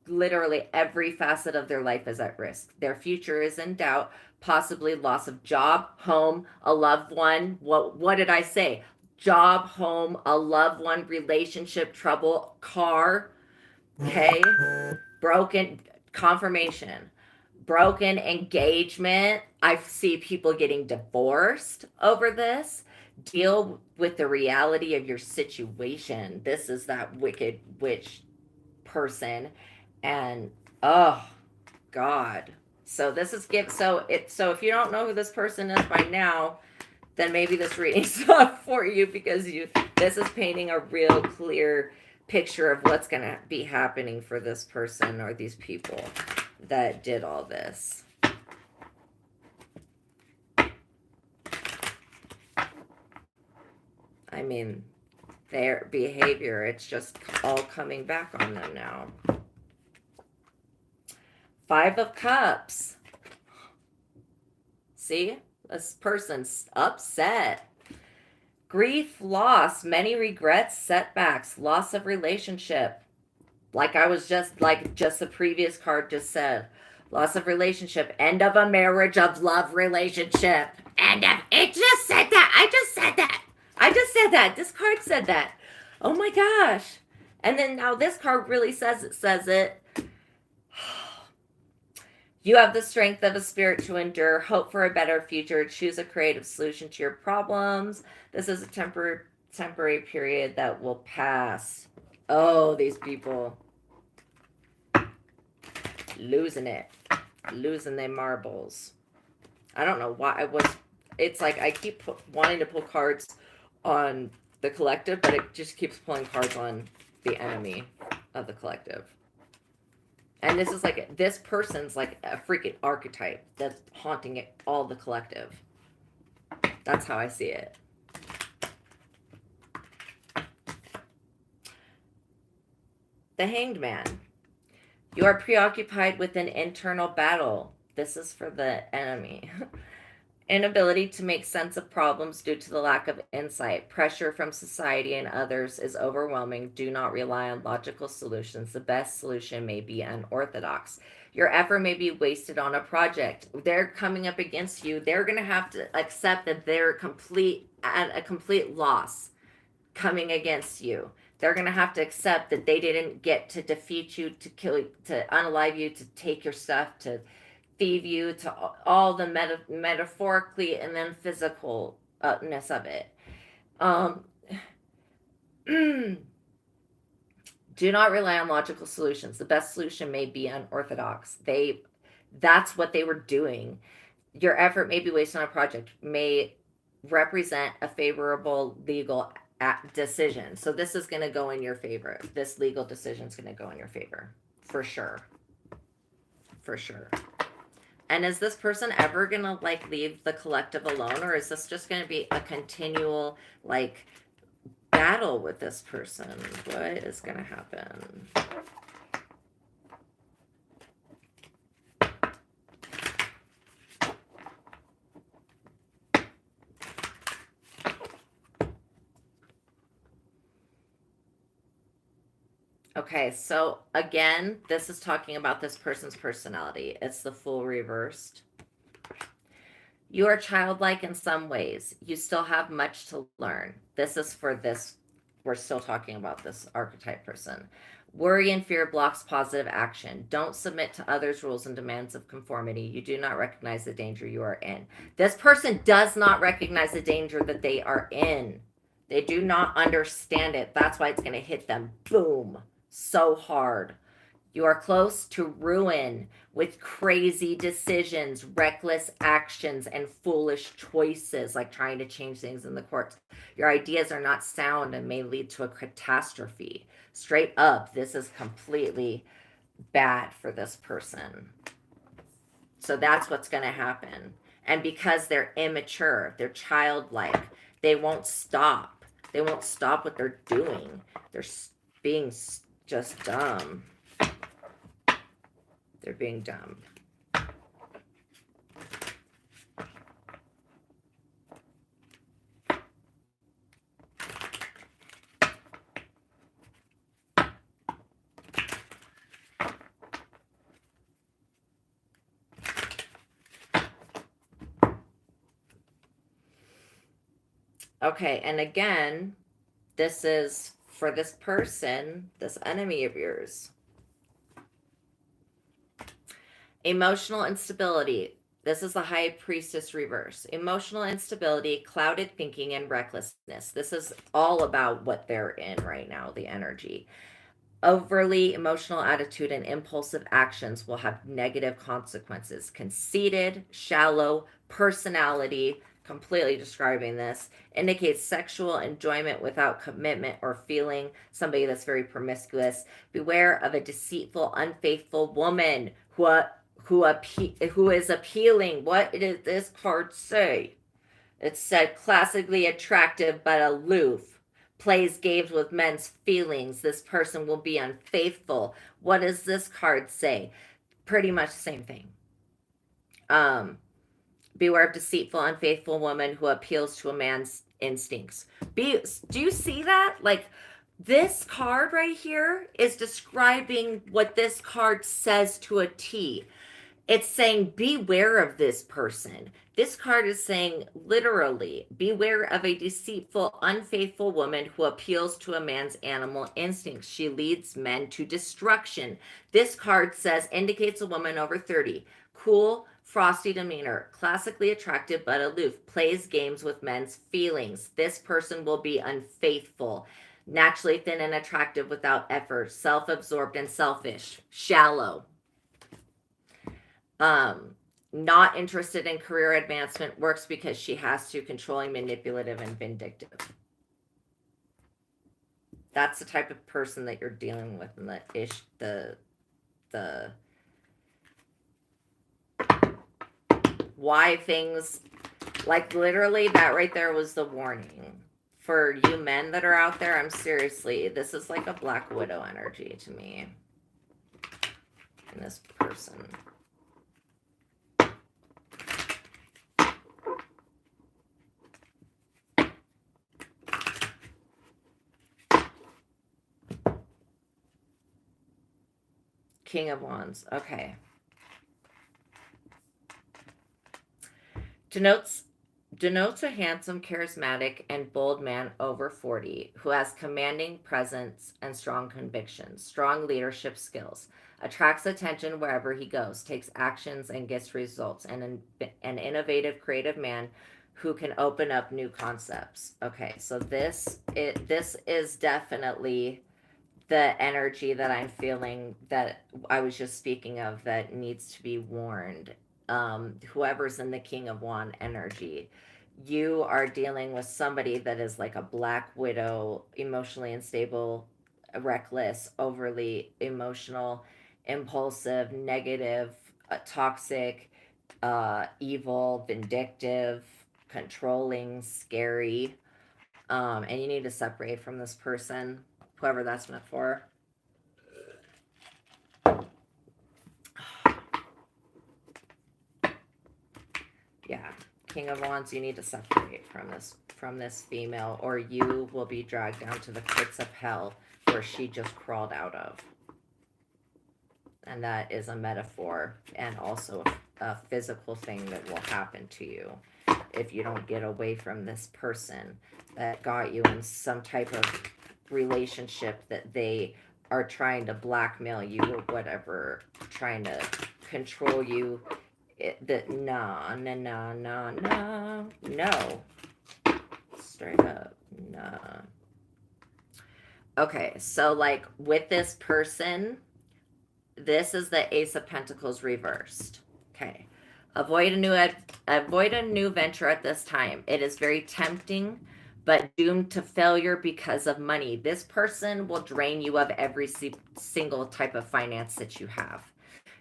literally every facet of their life is at risk. Their future is in doubt, possibly loss of job, home, a loved one. What did I say? Job, home, a loved one, relationship, trouble, car. Okay. Broken confirmation, broken engagement. I see people getting divorced over this. Deal with the reality of your situation. This is that wicked witch person. And oh God. So this is so if you don't know who this person is by now, then maybe this reading's not for you, because this is painting a real clear picture of what's going to be happening for this person or these people that did all this. I mean, their behavior, it's just all coming back on them now. 5 of Cups. See? This person's upset. Grief, loss, many regrets, setbacks, loss of relationship. Like the previous card just said. Loss of relationship, end of a marriage, of love relationship. It just said that. I just said that. This card said that. Oh my gosh. And then now this card really says it. You have the strength of a spirit to endure, hope for a better future, choose a creative solution to your problems. This is a temporary period that will pass. Oh, these people. Losing it. Losing their marbles. I don't know why it's like I keep wanting to pull cards on the collective, but it just keeps pulling cards on the enemy of the collective. And this is like, this person's like a freaking archetype that's haunting it, all the collective. That's how I see it. The Hanged Man. You are preoccupied with an internal battle. This is for the enemy. Inability to make sense of problems due to the lack of insight. Pressure from society and others is overwhelming. Do not rely on logical solutions. The best solution may be unorthodox. Your effort may be wasted on a project. They're coming up against you. They're going to have to accept that they're at a complete loss coming against you. They're going to have to accept that they didn't get to defeat you, to kill you, to unalive you, to take your stuff, to thieve you, to all the metaphorically and then physicalness of it. Do not rely on logical solutions. The best solution may be unorthodox. That's what they were doing. Your effort may be wasted on a project, may represent a favorable legal decision. So this is going to go in your favor. This legal decision is going to go in your favor. For sure. For sure. And is this person ever going to like leave the collective alone, or is this just going to be a continual like battle with this person? What is going to happen? Okay, so again, this is talking about this person's personality. It's the Fool reversed. You are childlike in some ways. You still have much to learn. This is for this. We're still talking about this archetype person. Worry and fear blocks positive action. Don't submit to others' rules and demands of conformity. You do not recognize the danger you are in. This person does not recognize the danger that they are in. They do not understand it. That's why it's going to hit them. Boom. So hard. You are close to ruin with crazy decisions, reckless actions, and foolish choices, like trying to change things in the courts. Your ideas are not sound and may lead to a catastrophe. Straight up, this is completely bad for this person. So that's what's going to happen. And because they're immature, they're childlike, they won't stop. They won't stop what they're doing. They're being just dumb. They're being dumb. Okay, and again, this is for this person, this enemy of yours. Emotional instability. This is the High Priestess reverse. Emotional instability, clouded thinking, and recklessness. This is all about what they're in right now, the energy. Overly emotional attitude and impulsive actions will have negative consequences. Conceited, shallow, personality, completely describing this, indicates sexual enjoyment without commitment or feeling, somebody that's very promiscuous. Beware of a deceitful, unfaithful woman who is appealing. What did this card say? It said classically attractive but aloof. Plays games with men's feelings. This person will be unfaithful. What does this card say? Pretty much the same thing. Beware of deceitful, unfaithful woman who appeals to a man's instincts. Do you see that? Like, this card right here is describing what this card says to a T. It's saying, beware of this person. This card is saying, literally, beware of a deceitful, unfaithful woman who appeals to a man's animal instincts. She leads men to destruction. This card says, indicates a woman over 30. Cool, frosty demeanor, classically attractive but aloof, plays games with men's feelings. This person will be unfaithful, naturally thin and attractive without effort, self-absorbed and selfish, shallow. Not interested in career advancement, works because she has to, controlling, manipulative, and vindictive. That's the type of person that you're dealing with in the why things, like, literally that right there was the warning. For you men that are out there, I'm seriously, this is like a Black Widow energy to me. In this person. King of Wands. Okay. Denotes a handsome, charismatic, and bold man over 40 who has commanding presence and strong convictions, strong leadership skills, attracts attention wherever he goes, takes actions and gets results, and an innovative, creative man who can open up new concepts. Okay, so this is definitely the energy that I'm feeling that I was just speaking of that needs to be warned. Whoever's in the King of Wand energy, you are dealing with somebody that is like a Black Widow, emotionally unstable, reckless, overly emotional, impulsive, negative, toxic, evil, vindictive, controlling, scary. And you need to separate from this person, whoever that's meant for. Yeah, King of Wands, you need to separate from this female, or you will be dragged down to the pits of hell where she just crawled out of. And that is a metaphor and also a physical thing that will happen to you if you don't get away from this person that got you in some type of relationship that they are trying to blackmail you or whatever, trying to control you. No. Straight up, nah. Okay, so like with this person, this is the Ace of Pentacles reversed. Okay. Avoid a new venture at this time. It is very tempting, but doomed to failure because of money. This person will drain you of every single type of finance that you have.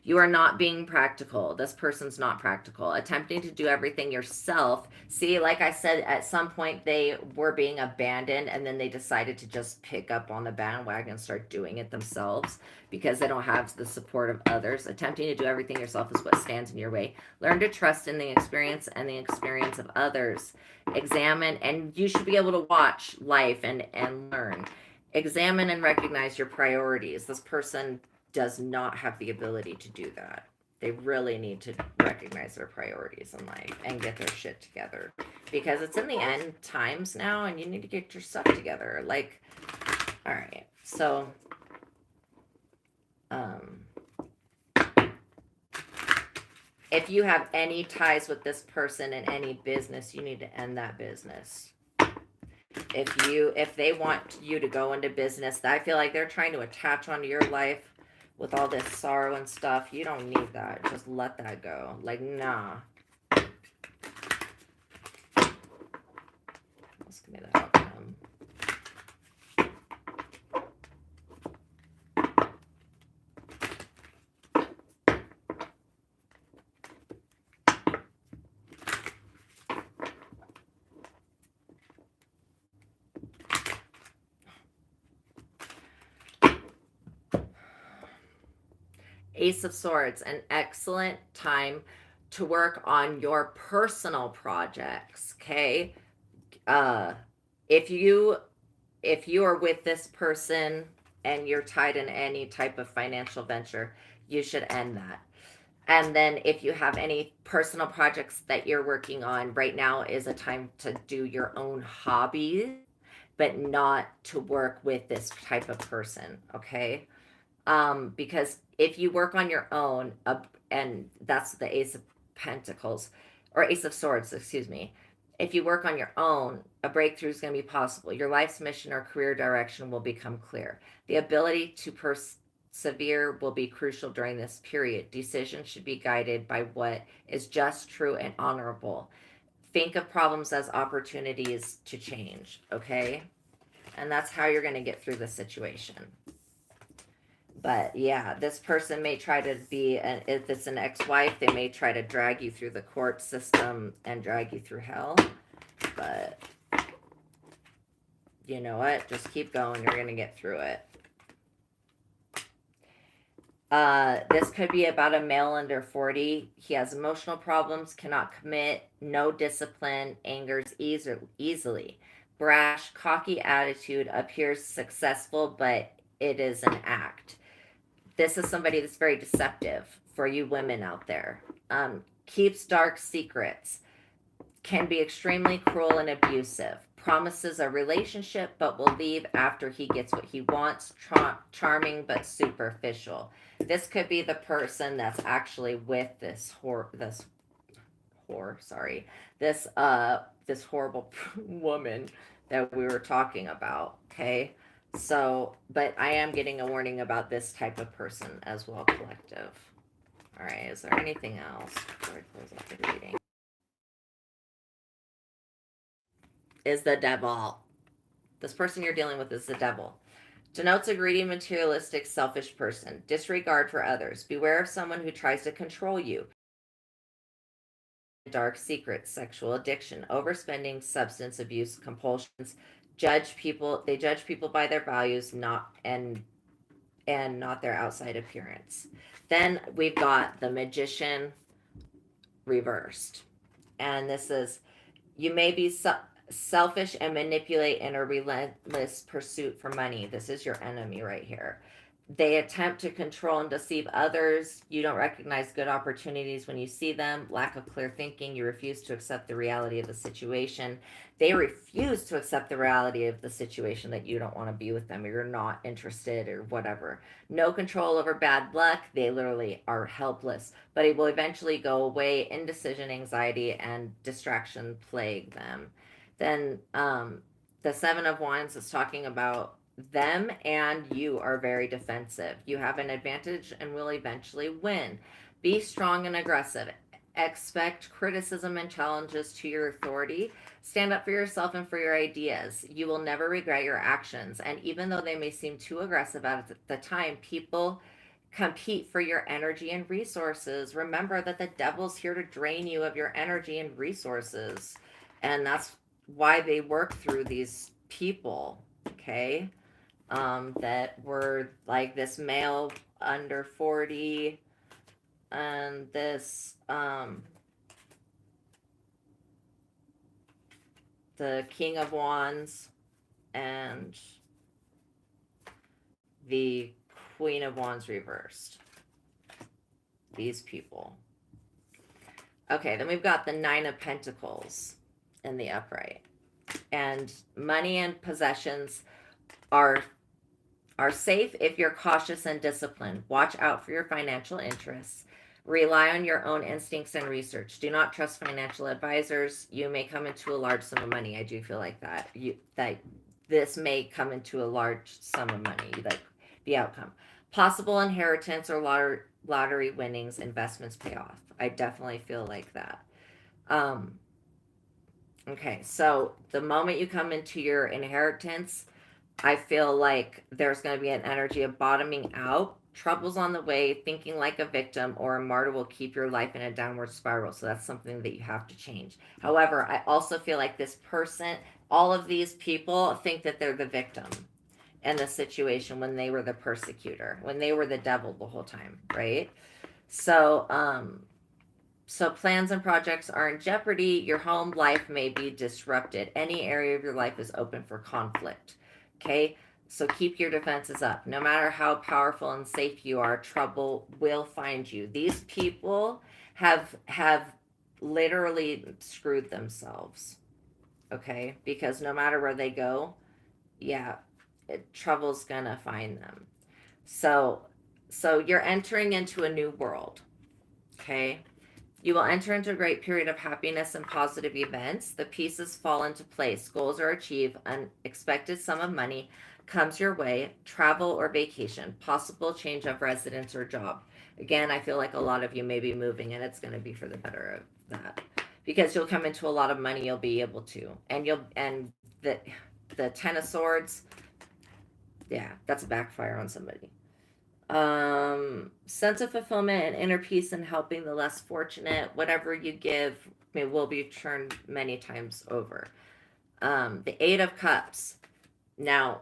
You are not being practical. This person's not practical. Attempting to do everything yourself. See, like I said, at some point they were being abandoned and then they decided to just pick up on the bandwagon and start doing it themselves because they don't have the support of others. Attempting to do everything yourself is what stands in your way. Learn to trust in the experience and the experience of others. Examine, and you should be able to watch life and learn. Examine and recognize your priorities. This person does not have the ability to do that. They really need to recognize their priorities in life and get their shit together, because it's in the end times now and you need to get your stuff together. Like, all right, so if you have any ties with this person in any business, you need to end that business. If they want you to go into business, I feel like they're trying to attach onto your life with all this sorrow and stuff. You don't need that. Just let that go. Like, nah. me the outcome. Ace of Swords, an excellent time to work on your personal projects. Okay. If you are with this person and you're tied in any type of financial venture, you should end that. And then if you have any personal projects that you're working on, right now is a time to do your own hobbies, but not to work with this type of person. Okay. Because if you work on your own, and that's the Ace of Pentacles, or Ace of Swords, excuse me. If you work on your own, a breakthrough is going to be possible. Your life's mission or career direction will become clear. The ability to persevere will be crucial during this period. Decisions should be guided by what is just, true, and honorable. Think of problems as opportunities to change, okay? And that's how you're going to get through the situation. But yeah, this person may try to be, if it's an ex-wife, they may try to drag you through the court system and drag you through hell. But you know what? Just keep going. You're going to get through it. This could be about a male under 40. He has emotional problems, cannot commit, no discipline, angers easily. Brash, cocky attitude, appears successful, but it is an act. This is somebody that's very deceptive for you women out there. Keeps dark secrets. Can be extremely cruel and abusive. Promises a relationship but will leave after he gets what he wants. Charming but superficial. This could be the person that's actually with this horrible woman that we were talking about. Okay. So, but I am getting a warning about this type of person as well, collective. All right, is there anything else before I close out the reading? Is the devil. This person you're dealing with is the devil. Denotes a greedy, materialistic, selfish person. Disregard for others. Beware of someone who tries to control you. Dark secrets, sexual addiction, overspending, substance abuse, compulsions. They judge people by their values, not their outside appearance. Then we've got the Magician reversed. And this is, you may be selfish and manipulate in a relentless pursuit for money. This is your enemy right here. They attempt to control and deceive others. You don't recognize good opportunities when you see them. Lack of clear thinking. You refuse to accept the reality of the situation. They refuse to accept the reality of the situation, that you don't want to be with them, or you're not interested, or whatever. No control over bad luck. They literally are helpless, but it will eventually go away. Indecision, anxiety, and distraction plague them. Then the Seven of Wands is talking about them, and you are very defensive. You have an advantage and will eventually win. Be strong and aggressive. Expect criticism and challenges to your authority. Stand up for yourself and for your ideas. You will never regret your actions. And even though they may seem too aggressive at the time, people compete for your energy and resources. Remember that the devil's here to drain you of your energy and resources. And that's why they work through these people, okay? That were like this male under 40 and this the King of Wands and the Queen of Wands reversed. These people. Okay, then we've got the Nine of Pentacles in the upright. And money and possessions are safe if you're cautious and disciplined. Watch out for your financial interests. Rely on your own instincts and research. Do not trust financial advisors. You may come into a large sum of money. I do feel like that. This may come into a large sum of money, like the outcome. Possible inheritance or lottery winnings, investments pay off. I definitely feel like that. Okay, so the moment you come into your inheritance, I feel like there's going to be an energy of bottoming out, troubles on the way, thinking like a victim, or a martyr will keep your life in a downward spiral. So that's something that you have to change. However, I also feel like this person, all of these people think that they're the victim in the situation when they were the persecutor, when they were the devil the whole time, right? So, so plans and projects are in jeopardy. Your home life may be disrupted. Any area of your life is open for conflict. Okay? So keep your defenses up. No matter how powerful and safe you are, trouble will find you. These people have literally screwed themselves. Okay? Because no matter where they go, yeah, trouble's gonna find them. So so you're entering into a new world. Okay? You will enter into a great period of happiness and positive events. The pieces fall into place. Goals are achieved. Unexpected sum of money comes your way. Travel or vacation. Possible change of residence or job. Again, I feel like a lot of you may be moving and it's going to be for the better of that. Because you'll come into a lot of money, you'll be able to. And the Ten of Swords, yeah, that's a backfire on somebody. Sense of fulfillment and inner peace in helping the less fortunate. Whatever you give will be returned many times over. The Eight of Cups. Now,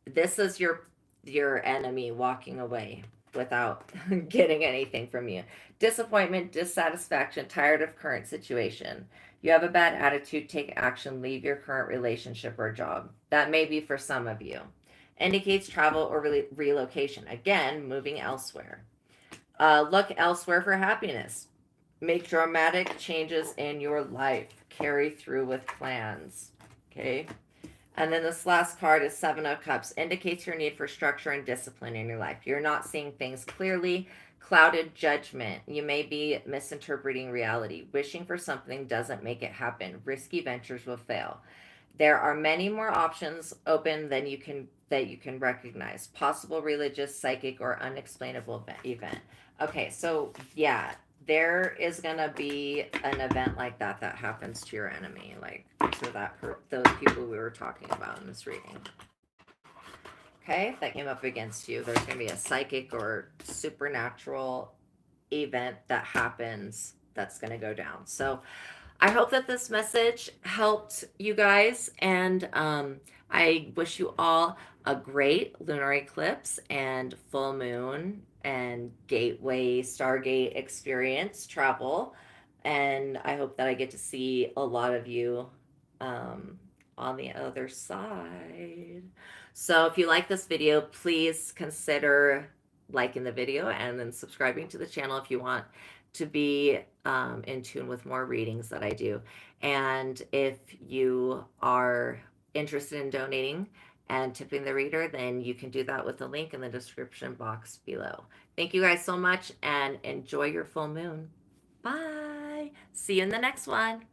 this is your enemy walking away without getting anything from you. Disappointment, dissatisfaction, tired of current situation. You have a bad attitude, take action, leave your current relationship or job. That may be for some of you. Indicates travel or relocation. Again, moving elsewhere. Look elsewhere for happiness. Make dramatic changes in your life. Carry through with plans. Okay. And then this last card is Seven of Cups. Indicates your need for structure and discipline in your life. You're not seeing things clearly. Clouded judgment. You may be misinterpreting reality. Wishing for something doesn't make it happen. Risky ventures will fail. There are many more options open than you can recognize. Possible religious, psychic, or unexplainable event. Okay, so yeah, there is gonna be an event like that happens to your enemy, like to those people we were talking about in this reading. Okay, that came up against you. There's gonna be a psychic or supernatural event that happens that's gonna go down. So I hope that this message helped you guys, and I wish you all a great lunar eclipse and full moon and gateway stargate experience travel, and I hope that I get to see a lot of you on the other side. So if you like this video, please consider liking the video and then subscribing to the channel if you want to be in tune with more readings that I do. And if you are interested in donating and tipping the reader, then you can do that with the link in the description box below. Thank you guys so much and enjoy your full moon. Bye. See you in the next one.